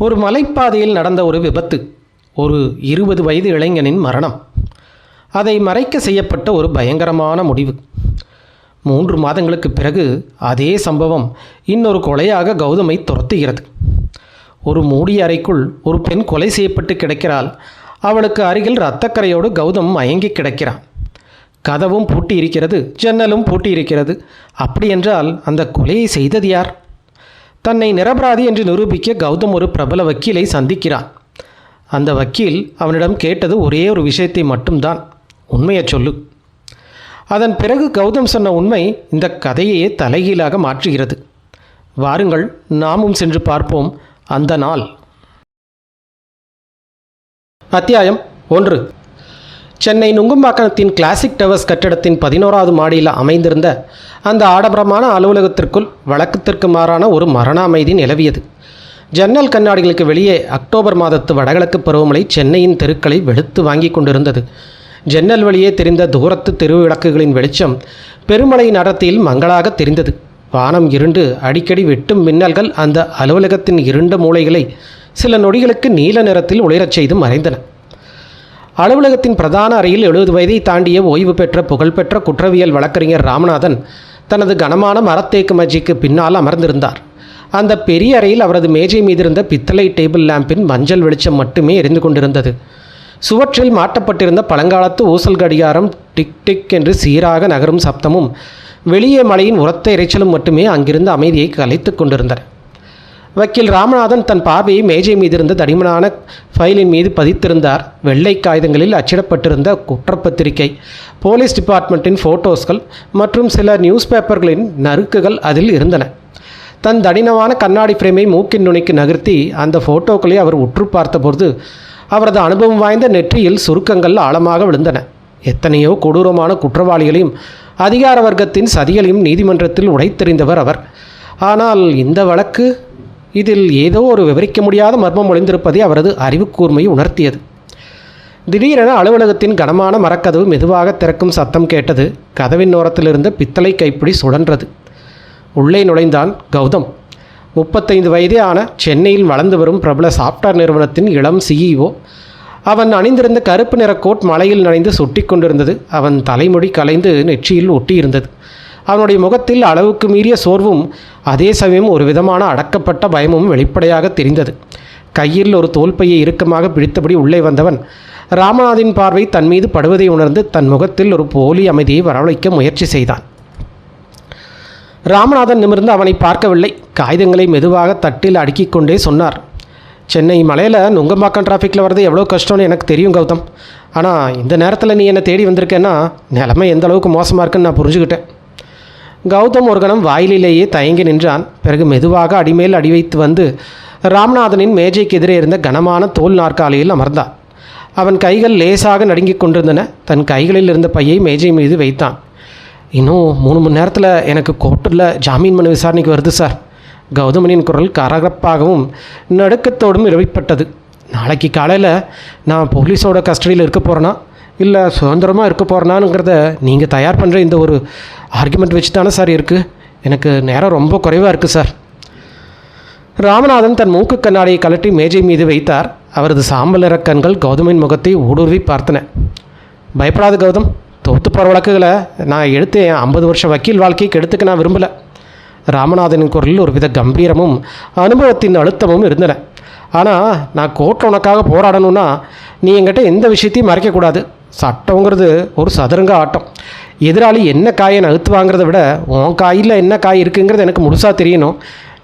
ஒரு மலைப்பாதையில் நடந்த ஒரு விபத்து, ஒரு 20 வயது இளைஞனின் மரணம், அதை மறைக்க செய்யப்பட்ட ஒரு பயங்கரமான முடிவு. 3 மாதங்களுக்கு பிறகு அதே சம்பவம் இன்னொரு கொலையாக கௌதமை துரத்துகிறது. ஒரு மூடிய அறைக்குள் ஒரு பெண் கொலை செய்யப்பட்டு கிடக்கிறாள். அவளுக்கு அருகில் இரத்தக்கரையோடு கௌதம் மயங்கி கிடக்கிறான். கதவும் பூட்டி இருக்கிறது, ஜன்னலும் பூட்டி இருக்கிறது. அப்படியென்றால் அந்த கொலையை செய்தது யார்? தன்னை நிரபராதி என்று நிரூபிக்க கௌதம் ஒரு பிரபல வக்கீலை சந்திக்கிறான். அந்த வக்கீல் அவனிடம் கேட்டது ஒரே ஒரு விஷயத்தை மட்டும்தான், உண்மையை சொல்லு. அதன் பிறகு கௌதம் சொன்ன உண்மை இந்த கதையையே தலைகீழாக மாற்றுகிறது. வாருங்கள், நாமும் சென்று பார்ப்போம் அந்த நாள். அத்தியாயம் 1. சென்னை நுங்கம்பாக்கத்தின் கிளாசிக் டவர்ஸ் கட்டிடத்தின் 11வது மாடியில் அமைந்திருந்த அந்த ஆடம்பரமான அலுவலகத்திற்குள் வழக்கத்திற்கு மாறான ஒரு மரண அமைதி நிலவியது. ஜன்னல் கண்ணாடிகளுக்கு வெளியே அக்டோபர் மாதத்து வடகிழக்கு பருவமழை சென்னையின் தெருக்களை வெளுத்து வாங்கி கொண்டிருந்தது. ஜன்னல் வழியே தெரிந்த தூரத்து தெருவிளக்குகளின் வெளிச்சம் பெருமழையின் அடர்த்தியில் மங்களாக தெரிந்தது. வானம் இருண்டு அடிக்கடி வெட்டும் மின்னல்கள் அந்த அலுவலகத்தின் இருண்ட மூலைகளை சில நொடிகளுக்கு நீல நிறத்தில் ஒளிரச் செய்து மறைந்தன. அலுவலகத்தின் பிரதான அறையில் 70 வயதை தாண்டிய ஓய்வு பெற்ற புகழ்பெற்ற குற்றவியல் வழக்கறிஞர் ராமநாதன் தனது கனமான மரத்தேக்கு மஜிக்கு பின்னால் அமர்ந்திருந்தார். அந்த பெரிய அறையில் அவரது மேஜை மீதிருந்த பித்தளை டேபிள் லேம்பின் மஞ்சள் வெளிச்சம் மட்டுமே எரிந்து கொண்டிருந்தது. சுவற்றில் மாட்டப்பட்டிருந்த பழங்காலத்து ஊசல் கடிகாரம் டிக் டிக் என்று சீராக நகரும் சப்தமும் வெளியே மழையின் உரத்த இறைச்சலும் மட்டுமே அங்கிருந்த அமைதியை கலைத்து கொண்டிருந்தன. வக்கீல் ராமநாதன் தன் பார்வையை மேஜை மீதிருந்த தடிமனான ஃபைலின் மீது பதித்திருந்தார். வெள்ளை காகிதங்களில் அச்சிடப்பட்டிருந்த குற்றப்பத்திரிகை, போலீஸ் டிபார்ட்மெண்ட்டின் ஃபோட்டோஸ்கள் மற்றும் சில நியூஸ் பேப்பர்களின் நறுக்குகள் அதில் இருந்தன. தன் தடினமான கண்ணாடி ஃப்ரேமை மூக்கின் நுனிக்கு நகர்த்தி அந்த ஃபோட்டோக்களை அவர் உற்று பார்த்தபோது அவரது அனுபவம் வாய்ந்த நெற்றியில் சுருக்கங்கள் ஆழமாக விழுந்தன. எத்தனையோ கொடூரமான குற்றவாளிகளையும் அதிகார வர்க்கத்தின் சதிகளையும் நீதிமன்றத்தில் உடைத்தெறிந்தவர் அவர். ஆனால் இந்த வழக்கு, இதில் ஏதோ ஒரு விவரிக்க முடியாத மர்மம் ஒளிந்திருப்பதை அவரது அறிவுக்கூர்மை உணர்த்தியது. திடீரென அலுவலகத்தின் கனமான மரக்கதவு மெதுவாக திறக்கும் சத்தம் கேட்டது. கதவின் ஓரத்திலிருந்து பித்தளை கைப்பிடி சுழன்றது. உள்ளே நுழைந்தான் கௌதம். 35 வயதே ஆன சென்னையில் வளர்ந்து வரும் பிரபல சாப்ட்வேர் நிறுவனத்தின் இளம் CEO. அவன் அணிந்திருந்த கருப்பு நிற கோட் மழையில் நனைந்து சுட்டி கொண்டிருந்தது. அவன் தலைமுடி கலைந்து நெற்றியில் ஒட்டியிருந்தது. அவனுடைய முகத்தில் அளவுக்கு மீறிய சோர்வும் அதே சமயம் ஒரு விதமான அடக்கப்பட்ட பயமும் வெளிப்படையாக தெரிந்தது. கையில் ஒரு தோல்பையை இறுக்கமாக பிடித்தபடி உள்ளே வந்தவன் ராமநாதின் பார்வை தன் மீது படுவதை உணர்ந்து தன் முகத்தில் ஒரு போலி அமைதியை வரவழைக்க முயற்சி செய்தான். ராமநாதன் நிமிர்ந்து அவனை பார்க்கவில்லை. காகிதங்களை மெதுவாக தட்டில் அடுக்கிக் கொண்டே சொன்னார். சென்னை மலையில் நுங்கம்பாக்கம் டிராஃபிக்கில் வர்றது எவ்வளோ கஷ்டம்னு எனக்கு தெரியும் கௌதம். ஆனால் இந்த நேரத்தில் நீ என்னை தேடி வந்திருக்கேன்னா நிலைமை எந்த அளவுக்கு மோசமாக இருக்குன்னு நான் புரிஞ்சுக்கிட்டேன். கௌதம் ஒரு கணம் வாயிலேயே தயங்கி நின்றான். பிறகு மெதுவாக அடிமேல் அடி வைத்து வந்து ராமநாதனின் மேஜைக்கு எதிரே இருந்த கனமான தோல் நாற்காலியில் அமர்ந்தான். அவன் கைகள் லேசாக நடுங்கிக் கொண்டிருந்தன. தன் கைகளில் இருந்த பையை மேஜை மீது வைத்தான். இன்னும் 3 மணி நேரத்தில் எனக்கு கோர்ட்டில் ஜாமீன் மனு விசாரணைக்கு வருது சார். கௌதமனின் குரல் கரகப்பாகவும் நடுக்கத்தோடும் இரவிப்பட்டது. நாளைக்கு காலையில் நான் போலீஸோட கஸ்டடியில் இருக்க போகிறேன்னா இல்லை சுதந்திரமாக இருக்க போகிறேனானுங்கிறத நீங்கள் தயார் பண்ணுற இந்த ஒரு ஆர்குமெண்ட் வச்சு தானே சார் இருக்குது. எனக்கு நேரம் ரொம்ப குறைவாக இருக்குது சார். ராமநாதன் தன் மூக்கு கண்ணாடியை கழட்டி மேஜை மீது வைத்தார். அவரது சாம்பல் நிற கண்கள் கௌதமின் முகத்தை ஊடுருவி பார்த்தன. பயப்படாத கௌதம், தோத்து போகிற வழக்குகளை நான் எடுத்து என் 50 வருஷ வக்கீல் வாழ்க்கையை கெடுத்துக்க நான் விரும்பலை. ராமநாதனின் குரலில் ஒரு வித கம்பீரமும் அனுபவத்தின் அழுத்தமும் இருந்தன. ஆனால் நான் கோர்ட்டில் உனக்காக போராடணும்னா நீ என்கிட்ட எந்த விஷயத்தையும் மறைக்கக்கூடாது. சட்டங்கிறது ஒரு சதுரங்க ஆட்டம். எதிராளி என்ன காயை நகுத்து வாங்கிறத விட உன் காயில் என்ன காய் இருக்குங்கிறது எனக்கு முழுசாக தெரியணும்.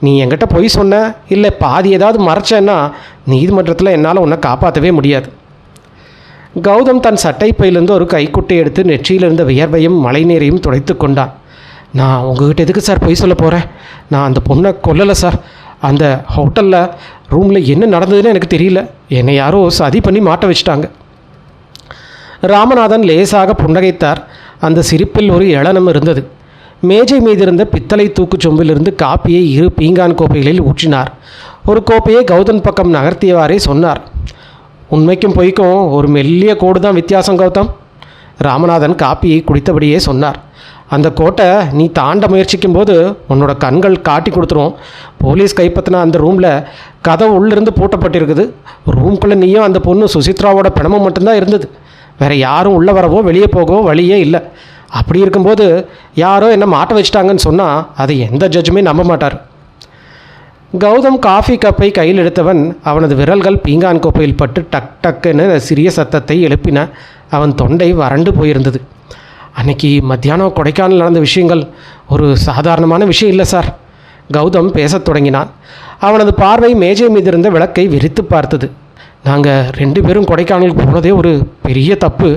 நீ என்கிட்ட பொய் சொன்ன இல்லை பாதி ஏதாவது மறைச்சேன்னா நீதிமன்றத்தில் என்னால் உன்னை காப்பாற்றவே முடியாது. கௌதம் தன் சட்டை பையிலிருந்து ஒரு கைக்குட்டை எடுத்து நெற்றியில் இருந்த வியர்வையும் மழை நீரையும் துடைத்து கொண்டான். நான் உங்ககிட்ட எதுக்கு சார் பொய் சொல்ல போகிறேன்? நான் அந்த பொண்ணை கொல்லலை சார். அந்த ஹோட்டலில் ரூமில் என்ன நடந்ததுன்னு எனக்கு தெரியல. என்னை யாரோ சதி பண்ணி மாட்ட வச்சுட்டாங்க. ராமநாதன் லேசாக புன்னகைத்தார். அந்த சிரிப்பில் ஒரு இளனம் இருந்தது. மேஜை மீதிருந்த பித்தளை தூக்குச்சொம்பிலிருந்து காப்பியை 2 பீங்கான் கோப்பைகளில் ஊற்றினார். ஒரு கோப்பையை கௌதம் பக்கம் நகர்த்தியவாறே சொன்னார். உண்மைக்கும் பொய்க்கும் ஒரு மெல்லிய கோடு தான் வித்தியாசம் கௌதம். ராமநாதன் காப்பியை குடித்தபடியே சொன்னார். அந்த கோட்டை நீ தாண்ட முயற்சிக்கும்போது உன்னோட கண்கள் காட்டி கொடுத்துரும். போலீஸ் கைப்பற்றின அந்த ரூமில் கதவு உள்ளிருந்து பூட்டப்பட்டிருக்குது. ரூம்குள்ளே நீயும் அந்த பொண்ணு சுசித்ராவோட பிணமும் மட்டும்தான் இருந்தது. வேறு யாரும் உள்ளே வரவோ வெளியே போகவோ வழியே இல்லை. அப்படி இருக்கும்போது யாரோ என்ன மாட்ட வச்சிட்டாங்கன்னு சொன்னால் அதை எந்த ஜட்ஜுமே நம்ப மாட்டார். கௌதம் காஃபி கப்பை கையில் எடுத்தவன் அவனது விரல்கள் பீங்கான் கோப்பையில் பட்டு டக் டக்குன்னு சிறிய சத்தத்தை எழுப்பின. அவன் தொண்டை வறண்டு போயிருந்தது. அன்னைக்கு மத்தியானம் கொடைக்கானல் நடந்த விஷயங்கள் ஒரு சாதாரணமான விஷயம் இல்லை சார். கௌதம் பேசத் தொடங்கினான். அவனது பார்வை மேஜை மீது இருந்த விளக்கை விரித்து பார்த்தது. நாங்கள் 2 பேரும் கொடைக்கானலுக்கு போனதே ஒரு பெரிய தப்பு.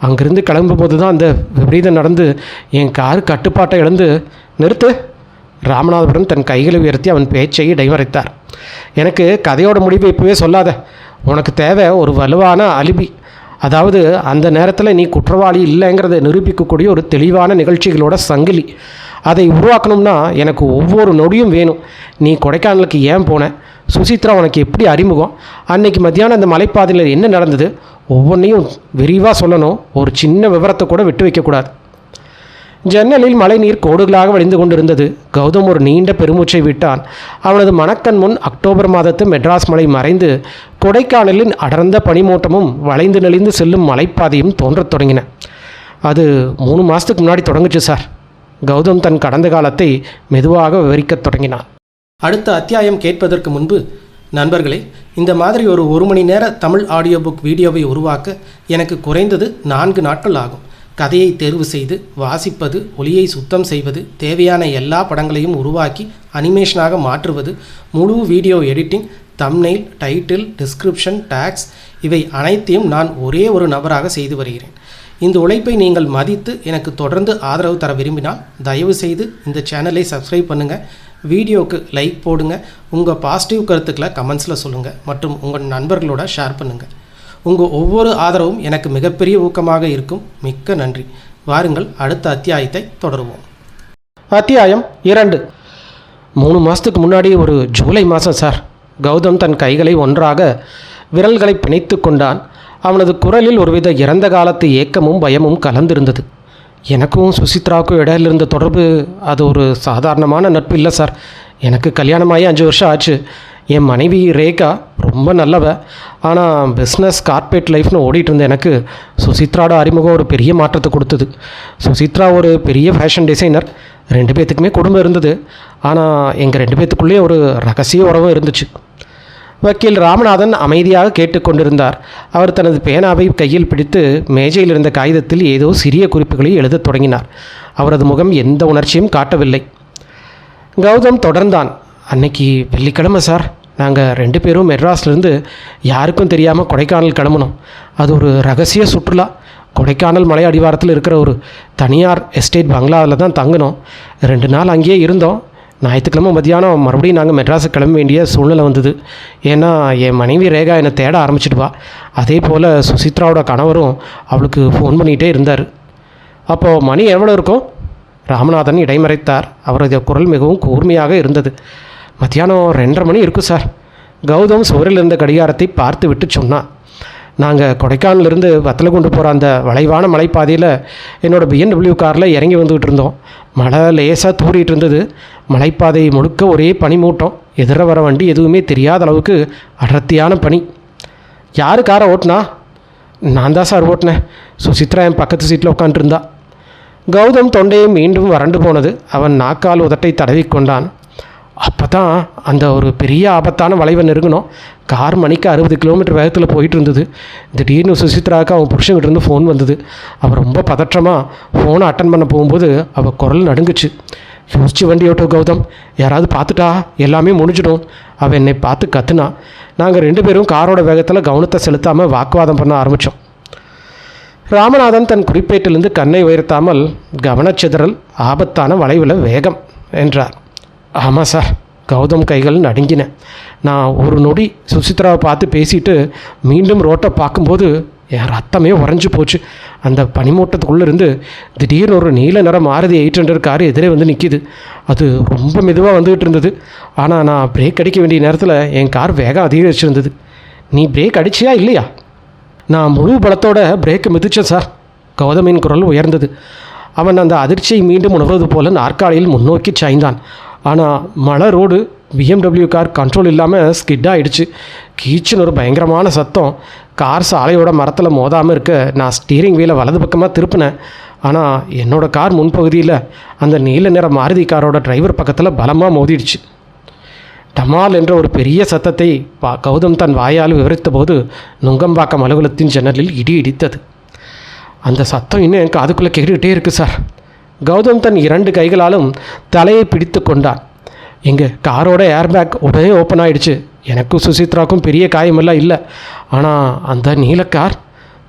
அங்கேருந்து கிளம்பும்போது தான் அந்த விபரீதம் நடந்து என் கார் கட்டுப்பாட்டை இழந்து. நிறுத்து! ராமநாதபுரம் தன் கைகளை உயர்த்தி அவன் பேச்சை இடைமறைத்தார். எனக்கு கதையோட முடிவை இப்போவே சொல்லாத. உனக்கு தேவை ஒரு வலுவான அலிபி. அதாவது அந்த நேரத்தில் நீ குற்றவாளி இல்லைங்கிறத நிரூபிக்கக்கூடிய ஒரு தெளிவான நிகழ்ச்சிகளோட சங்கிலி. அதை உருவாக்கணும்னா எனக்கு ஒவ்வொரு நொடியும் வேணும். நீ கொடைக்கானலுக்கு ஏன் போன? சுசித்ரா உனக்கு எப்படி அறிமுகம்? அன்னைக்கு மத்தியானம் அந்த மலைப்பாதையில் என்ன நடந்தது? ஒவ்வொன்றையும் விரிவாக சொல்லணும். ஒரு சின்ன விவரத்தை கூட விட்டு வைக்கக்கூடாது. ஜன்னலில் மழைநீர் கோடுகளாக வழிந்து கொண்டிருந்தது. கௌதம் ஒரு நீண்ட பெருமூச்சை விட்டான். அவனது மனக்கண் முன் அக்டோபர் மாதத்து மெட்ராஸ் மலை மறைந்து கொடைக்கானலின் அடர்ந்த பனிமூட்டமும் வளைந்து நெளிந்து செல்லும் மலைப்பாதையும் தோன்றத் தொடங்கின. அது 3 மாதத்துக்கு முன்னாடி தொடங்குச்சு சார். கௌதம் தன் கடந்த காலத்தை மெதுவாக விவரிக்கத் தொடங்கினான். அடுத்த அத்தியாயம் கேட்பதற்கு முன்பு நண்பர்களே, இந்த மாதிரி ஒரு மணி நேர தமிழ் ஆடியோ புக் வீடியோவை உருவாக்க எனக்கு குறைந்தது 4 நாட்கள் ஆகும். கதையை தேர்வு செய்து வாசிப்பது, ஒலியை சுத்தம் செய்வது, தேவையான எல்லா படங்களையும் உருவாக்கி அனிமேஷனாக மாற்றுவது, முழு video editing, thumbnail, title, description, tags இவை அனைத்தையும் நான் ஒரே ஒரு நபராக செய்து வருகிறேன். இந்த உழைப்பை நீங்கள் மதித்து எனக்கு தொடர்ந்து ஆதரவு தர விரும்பினால் தயவு செய்து இந்த சேனலை சப்ஸ்கிரைப் பண்ணுங்கள், வீடியோவுக்கு லைக் போடுங்க, உங்கள் பாசிட்டிவ் கருத்துக்களை கமெண்ட்ஸில் சொல்லுங்கள் மற்றும் உங்கள் நண்பர்களோட ஷேர் பண்ணுங்கள். உங்கள் ஒவ்வொரு ஆதரவும் எனக்கு மிகப்பெரிய ஊக்கமாக இருக்கும். மிக்க நன்றி. வாருங்கள் அடுத்த அத்தியாயத்தை தொடருவோம். அத்தியாயம் 2. 3 மாதத்துக்கு முன்னாடி ஒரு ஜூலை மாதம் சார். கௌதம் தன் கைகளை ஒன்றாக விரல்களை பிணைத்து கொண்டான். அவனது குரலில் ஒருவித இறந்த காலத்து ஏக்கமும் பயமும் கலந்திருந்தது. எனக்கும் சுசித்ராவுக்கும் இடையில இருந்த தொடர்பு அது ஒரு சாதாரணமான நட்பு இல்லை சார். எனக்கு கல்யாணமாகி 5 வருஷம் ஆச்சு. என் மனைவி ரேகா ரொம்ப நல்லவ. ஆனால் பிஸ்னஸ் கார்ப்பரேட் லைஃப்னு ஓடிட்டு இருந்த எனக்கு சுசித்ராவோட அறிமுகம் ஒரு பெரிய மாற்றத்தை கொடுத்தது. சுசித்ரா ஒரு பெரிய ஃபேஷன் டிசைனர். 2 பேர்த்துக்குமே குடும்பம் இருந்தது. ஆனால் எங்கள் 2 பேர்த்துக்குள்ளேயே ஒரு ரகசிய உறவும் இருந்துச்சு. வக்கீல் ராமநாதன் அமைதியாக கேட்டுக்கொண்டிருந்தார். அவர் தனது பேனாவை கையில் பிடித்து மேஜையில் இருந்த காகிதத்தில் ஏதோ சிறிய குறிப்புகளை எழுதத் தொடங்கினார். அவரது முகம் எந்த உணர்ச்சியும் காட்டவில்லை. கௌதம் தொடர்ந்தான். அன்னைக்கு வெள்ளிக்கிழமை சார். நாங்கள் 2 பேரும் மெட்ராஸ்லேருந்து யாருக்கும் தெரியாமல் கொடைக்கானல் கிளம்புனோம். அது ஒரு ரகசிய சுற்றுலா. கொடைக்கானல் மலை அடிவாரத்தில் இருக்கிற ஒரு தனியார் எஸ்டேட் பங்களாவில் தான் தங்கினோம். 2 நாள் அங்கேயே இருந்தோம். ஞாயிற்றுக்கிழமை மத்தியானம் மறுபடியும் நாங்கள் மெட்ராஸுக்கு கிளம்ப வேண்டிய சூழ்நிலை வந்தது. ஏன்னா என் மனைவி ரேகா என்னை தேட ஆரம்பிச்சிடுவா. அதே போல் சுசித்ராவோட கணவரும் அவளுக்கு ஃபோன் பண்ணிகிட்டே இருந்தார். அப்போது மணி எவ்வளோ இருக்கும்? ராமநாதன் இடைமறைத்தார். அவரது குரல் மிகவும் கூர்மையாக இருந்தது. மத்தியானம் 2:30 மணி இருக்கும் சார். கௌதம் சுவரில் இருந்த கடிகாரத்தை பார்த்து விட்டு சொன்னான். நாங்கள் கொடைக்கானலிருந்து வத்தலகுண்டு போகிற அந்த வளைவான மலைப்பாதையில் என்னோடய BMW காரில் இறங்கி வந்துக்கிட்டு இருந்தோம். மழை லேசாக தூறிட்டு இருந்தது. மலைப்பாதை முழுக்க ஒரே பனிமூட்டம். எதிர வர வண்டி எதுவுமே தெரியாத அளவுக்கு அடர்த்தியான பனி. யார் காரை ஓட்டுனா? நான் தான் சார் ஓட்டினேன். சுசித்ரா என் பக்கத்து சீட்டில் உட்காந்துருந்தா. கௌதம் தொண்டையை மீண்டும் வறண்டு போனது. அவன் நாக்கால் உதட்டை தடவிக்கொண்டான். அப்போ தான் அந்த ஒரு பெரிய ஆபத்தான வளைவை நெருங்கினோம். கார் மணிக்கு 60 கிலோமீட்டர் வேகத்தில் போயிட்டு இருந்தது. திடீர்னு சுசித்ராவுக்கு அவன் புருஷங்கிட்ட இருந்து ஃபோன் வந்தது. அவள் ரொம்ப பதற்றமாக ஃபோனை அட்டன் பண்ண போகும்போது அவள் குரல் நடுங்குச்சு. யோசிச்சு வண்டி ஓட்டு கௌதம், யாராவது பார்த்துட்டா எல்லாமே முடிஞ்சிடும். அவள் என்னை பார்த்து கத்துனா. நாங்கள் 2 பேரும் காரோட வேகத்தில் கவனத்தை செலுத்தாமல் வாக்குவாதம் பண்ண ஆரம்பித்தோம். ராமநாதன் தன் குறிப்பேட்டிலிருந்து கண்ணை உயர்த்தாமல் கவனச்சிதறல், ஆபத்தான வளைவில் வேகம் என்றார். ஆமாம் சார். கௌதம் கைகள் நடுங்கின. நான் ஒரு நொடி சுசித்ராவை பார்த்து பேசிட்டு மீண்டும் ரோட்டை பார்க்கும்போது என் ரத்தமே உறைஞ்சி போச்சு. அந்த பனிமூட்டத்துக்குள்ளே இருந்து திடீர்னு ஒரு நீல நிறம் மாருதி 800 கார் எதிரே வந்து நிற்கிது. அது ரொம்ப மெதுவாக வந்துக்கிட்டு இருந்தது. ஆனால் நான் பிரேக் அடிக்க வேண்டிய நேரத்தில் என் கார் வேகம் அதிகரிச்சிருந்தது. நீ பிரேக் அடிச்சியா இல்லையா? நான் முழு பலத்தோட பிரேக்கை மிதித்தேன் சார். கௌதமின் குரல் உயர்ந்தது. அவன் அந்த அதிர்ச்சியை மீண்டும் உணர்வது போல நாற்காலியில் முன்னோக்கி சாய்ந்தான். ஆனால் மலை ரோடு, BMW கார் கண்ட்ரோல் இல்லாமல் ஸ்கிட் ஆகிடுச்சு. கீச்சுன்னு ஒரு பயங்கரமான சத்தம். கார் சாலையோட மரத்தில் மோதாமல் இருக்க நான் ஸ்டீரிங் வீலை வலது பக்கமாக திருப்பினேன். ஆனால் என்னோடய கார் முன்பகுதியில் அந்த நீல நிற மாருதி காரோட டிரைவர் பக்கத்தில் பலமாக மோதிடுச்சு. டமால் என்ற ஒரு பெரிய சத்தத்தை கௌதம் தன் வாயால் விவரித்த போது நுங்கம்பாக்கம் அலுவலகத்தின் ஜன்னலில் இடி இடித்தது. அந்த சத்தம் இன்னும் என் காதுக்குள்ளே கேட்டுக்கிட்டே இருக்குது சார். கௌதம் தன் 2 கைகளாலும் தலையை பிடித்து கொண்டான். எங்கள் காரோட ஏர்பேக் உடனே ஓப்பன் ஆகிடுச்சு. எனக்கும் சுசித்ராவுக்கும் பெரிய காயமெல்லாம் இல்லை. ஆனால் அந்த நீலக்கார்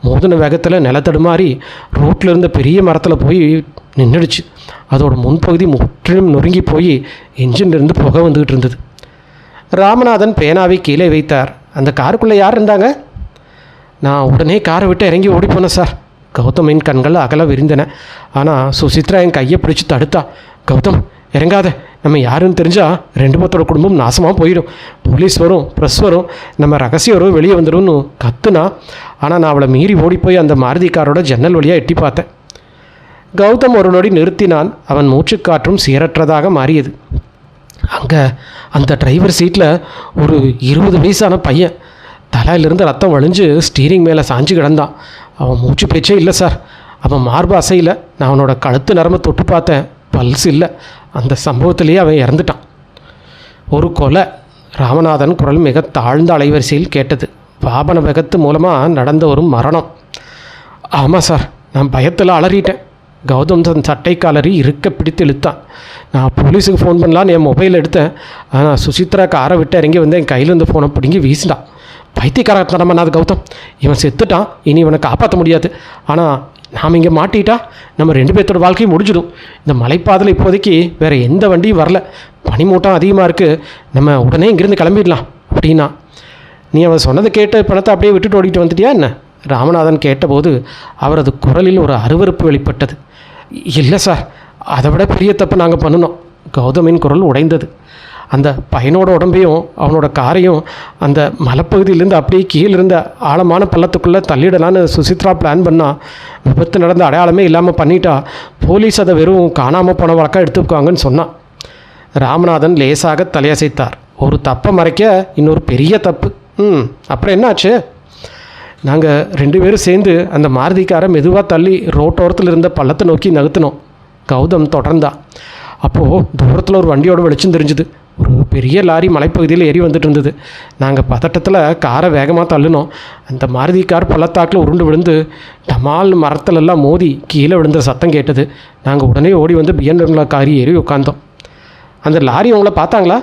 மோதின வேகத்தில் நிலத்தடுமாறி ரோட்டில் இருந்த பெரிய மரத்தில் போய் நின்றுடுச்சு. அதோட முன்பகுதி முற்றிலும் நொறுங்கி போய் என்ஜின்லேருந்து புகை வந்துக்கிட்டு இருந்தது. ராமநாதன் பேனாவை கீழே வைத்தார். அந்த காருக்குள்ளே யார் இருந்தாங்க? நான் உடனே காரை விட்டு இறங்கி ஓடி போனேன் சார். கௌதமின் கண்கள் அகல விரிந்தன. ஆனால் சுசித்ரா என் கையை பிடிச்சி தடுத்தா. கௌதம், இறங்காத. நம்ம யாருன்னு தெரிஞ்சால் 2 பேர்த்தோட குடும்பம் நாசமாக போயிடும். போலீஸ் வரும், ப்ரெஸ் வரும், நம்ம ரகசியம் வரும், வெளியே வந்துடும்னு கத்துனா. ஆனால் நான் அவளை மீறி ஓடி போய் அந்த மாருதி காரோட ஜன்னல் வழியாக எட்டி பார்த்தேன். கௌதம் ஒரு நொடி நிறுத்தினான். அவன் மூச்சுக்காற்றும் சீரற்றதாக மாறியது. அங்கே அந்த டிரைவர் சீட்டில் ஒரு 20 வயசான பையன் தலையிலிருந்து ரத்தம் வழிஞ்சு ஸ்டீரிங் மேலே சாஞ்சு கிடந்தான். அவன் மூச்சு பேச்சே இல்லை சார். அவன் மார்பு அசையில். நான் அவனோட கழுத்து நரம்பு தொட்டு பார்த்தேன். பல்ஸ் இல்லை. அந்த சம்பவத்திலேயே அவன் இறந்துட்டான். ஒரு கொலை. ராமநாதன் குரல் மிக தாழ்ந்த அலைவரிசையில் கேட்டது. வாபன வேகத்து மூலமாக நடந்த ஒரு மரணம். ஆமாம் சார். நான் பயத்தில் அலறிட்டேன். கௌதம் தன் சட்டை காலரி இருக்க பிடித்து இழுத்தான். நான் போலீஸுக்கு ஃபோன் பண்ணலான்னு என் மொபைல் எடுத்தேன். ஆனால் சுசித்ரா காரை விட்டு இறங்கி வந்து என் கையிலேருந்து ஃபோனை பிடுங்கி வீசிட்டான். பைத்தியக்காரத்தனம் பண்ணாத கௌதம். இவன் செத்துட்டான். இனி இவனை காப்பாற்ற முடியாது. ஆனால் நாம் இங்கே மாட்டிட்டா நம்ம 2 பேர்த்தோட வாழ்க்கையும் முடிஞ்சிடும். இந்த மலைப்பாதையில் இப்போதைக்கு வேறு எந்த வண்டியும் வரல. பனிமூட்டம் அதிகமாக இருக்குது. நம்ம உடனே இங்கேருந்து கிளம்பிடலாம் அப்படின்னா. நீ அவன் சொன்னதை கேட்டு பணத்தை அப்படியே விட்டுட்டு ஓடிட்டு வந்துட்டியா என்ன? ராமநாதன் கேட்டபோது அவரது குரலில் ஒரு அருவருப்பு வெளிப்பட்டது. இல்லை சார், அதை விட பெரிய தப்பு நாங்கள் பண்ணினோம். கௌதமின் குரல் உடைந்தது. அந்த பையனோட உடம்பையும் அவனோட காரையும் அந்த மலைப்பகுதியிலேருந்து அப்படியே கீழிருந்த ஆழமான பள்ளத்துக்குள்ளே தள்ளிடலான்னு சுசித்ரா பிளான் பண்ணால் விபத்து நடந்த அடையாளமே இல்லாமல் பண்ணிட்டா போலீஸ் அதை வெறும் காணாமல் போன வழக்காக எடுத்துக்குவாங்கன்னு சொன்னான். ராமநாதன் லேசாக தலையசைத்தார். ஒரு தப்பை மறைக்க இன்னொரு பெரிய தப்பு. அப்புறம் என்னாச்சு? நாங்கள் 2 பேரும் சேர்ந்து அந்த மாருதிக்காரை மெதுவாக தள்ளி ரோட்டோரத்தில் இருந்த பள்ளத்தை நோக்கி நகர்த்தினோம். கௌதம் தொடர்ந்தான். அப்போது தூரத்தில் ஒரு வண்டியோட வெளிச்சம் தெரிஞ்சுது. ஒரு பெரிய லாரி மலைப்பகுதியில் ஏறி வந்துட்டு இருந்தது. நாங்கள் பதட்டத்தில் காரை வேகமாக தள்ளினோம். அந்த மாருதி கார் பள்ளத்தாக்கில் உருண்டு விழுந்து டமால் மரத்துலெல்லாம் மோதி கீழே விழுந்த சத்தம் கேட்டது. நாங்கள் உடனே ஓடி வந்து BMW காரி ஏறி உட்காந்தோம். அந்த லாரி அவங்கள பார்த்தாங்களா?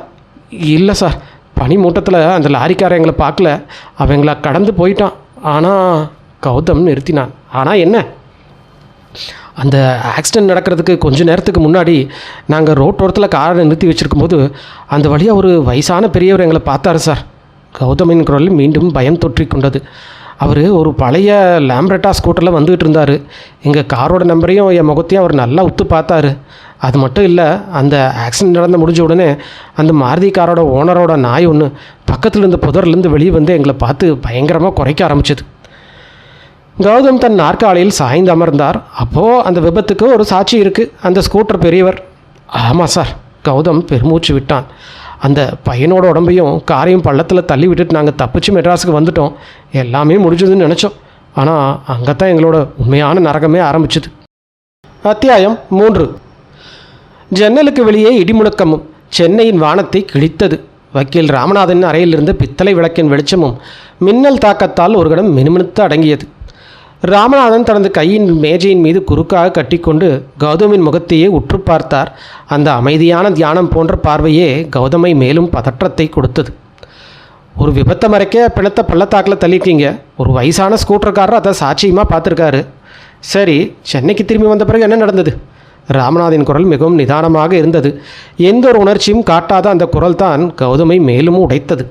இல்லை சார். பனி மூட்டத்தில் அந்த லாரிக்காரை எங்களை பார்க்கல. அவன் எங்களை கடந்து போயிட்டான். ஆனால் கௌதம் நிறுத்தினான். ஆனால் என்ன? அந்த ஆக்சிடெண்ட் நடக்கிறதுக்கு கொஞ்சம் நேரத்துக்கு முன்னாடி நாங்கள் ரோட்டோரத்தில் காரை நிறுத்தி வச்சுருக்கும்போது அந்த வழியாக ஒரு வயசான பெரியவர் எங்களை பார்த்தாரு சார். கௌதமின் குரலில் மீண்டும் பயம் தொற்றி கொண்டது. அவர் ஒரு பழைய லேம்ப்ரெட்டா ஸ்கூட்டரில் வந்துகிட்டு இருந்தார். எங்கள் காரோட நம்பரையும் என் முகத்தையும் அவர் நல்லா உத்து பார்த்தாரு. அது மட்டும் இல்லை, அந்த ஆக்சிடெண்ட் நடந்து முடிஞ்ச உடனே அந்த மாருதி காரோட ஓனரோட நாய் ஒன்று பக்கத்தில் இருந்த புதர்லேருந்து வெளியே வந்து எங்களை பார்த்து பயங்கரமாக குறைக்க ஆரம்பிச்சிது. கௌதம் தன் நாற்காலியில் சாய்ந்து அமர்ந்தார். அப்போது அந்த விபத்துக்கு ஒரு சாட்சி இருக்குது. அந்த ஸ்கூட்டர் பெரியவர். ஆமாம் சார். கௌதம் பெருமூச்சு விட்டான். அந்த பையனோட உடம்பையும் காரையும் பள்ளத்தில் தள்ளி விட்டுட்டு நாங்கள் தப்பிச்சு மெட்ராஸுக்கு வந்துட்டோம். எல்லாமே முடிஞ்சதுன்னு நினச்சோம். ஆனால் அங்கே தான் எங்களோட உண்மையான நரகமே ஆரம்பிச்சுது. அத்தியாயம் 3. ஜன்னலுக்கு வெளியே இடிமுழக்கமும் சென்னையின் வானத்தை கிழித்தது. வக்கீல் ராமநாதன் அறையிலிருந்து பித்தளை விளக்கின் வெளிச்சமும் மின்னல் தாக்கத்தால் ஒரு கணம் மினுமினுத்து அடங்கியது. ராமநாதன் தனது கையின் மேஜையின் மீது குறுக்காக கட்டிக்கொண்டு கௌதமின் முகத்தையே உற்று பார்த்தார். அந்த அமைதியான தியானம் போன்ற பார்வையே கௌதமை மேலும் பதற்றத்தை கொடுத்தது. ஒரு விபத்தை மறைக்க பிணத்தை பள்ளத்தாக்கில் தள்ளிட்டீங்க. ஒரு வயசான ஸ்கூட்டர்காரர் அதை சாட்சியமாக பார்த்துருக்காரு. சரி, சென்னைக்கு திரும்பி வந்த பிறகு என்ன நடந்தது? ராமநாதன் குரல் மிகவும் நிதானமாக இருந்தது. எந்த ஒரு உணர்ச்சியும் காட்டாத அந்த குரல் தான் கௌதமை மேலும் உடைத்தது.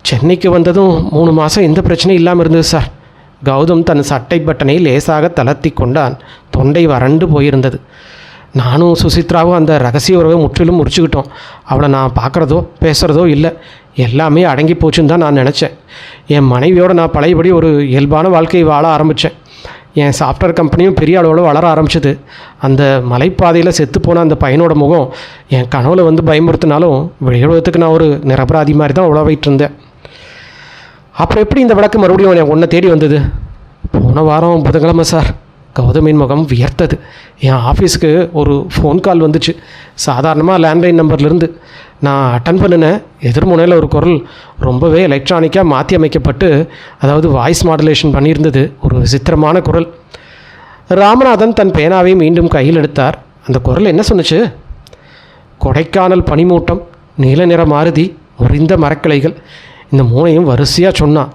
சென்னைக்கு வந்ததும் 3 மாதம் எந்த பிரச்சனையும் இல்லாமல் இருந்தது சார். கௌதம் தன் சட்டை பட்டனை லேசாக தளர்த்தி கொண்டான். தொண்டை வறண்டு போயிருந்தது. நானும் சுசித்ராவும் அந்த ரகசிய உறவை முற்றிலும் முறிச்சுக்கிட்டோம். அவளை நான் பார்க்குறதோ பேசுகிறதோ இல்லை. எல்லாமே அடங்கி போச்சுன்னு தான் நான் நினச்சேன். என் மனைவியோடு நான் பழையபடி ஒரு இயல்பான வாழ்க்கையை வாழ ஆரம்பித்தேன். என் சாஃப்ட்வேர் கம்பெனியும் பெரிய அளவில் வளர ஆரம்பிச்சது. அந்த மலைப்பாதையில் செத்துப்போன அந்த பையனோட முகம் என் கனவுல வந்து பயமுறுத்தினாலும் வெளியுலகத்துக்கு நான் ஒரு நிரபராதி மாதிரி தான் உழவிட்டு இருந்தேன். அப்புறம் எப்படி இந்த வழக்கு மறுபடியும் உன்னை தேடி வந்தது? போன வாரம் புதன்கிழமை சார். கௌதமின் முகம் வியர்த்தது. என் ஆஃபீஸுக்கு ஒரு ஃபோன் கால் வந்துச்சு. சாதாரணமாக லேண்ட்லைன் நம்பர்லேருந்து. நான் அட்டன் பண்ணினேன். எதிர்முனையில் ஒரு குரல் ரொம்பவே எலக்ட்ரானிக்காக மாற்றி அமைக்கப்பட்டு, அதாவது வாய்ஸ் மாடுலேஷன் பண்ணியிருந்தது. ஒரு விசித்திரமான குரல். ராமநாதன் தன் பேனாவை மீண்டும் கையில் எடுத்தார். அந்த குரல் என்ன சொன்னுச்சு? கொடைக்கானல் பனிமூட்டம், நீல நிற மாருதி, முறிந்த மரக்கிளைகள், இந்த மூணையும் வரிசையாக சொன்னான்.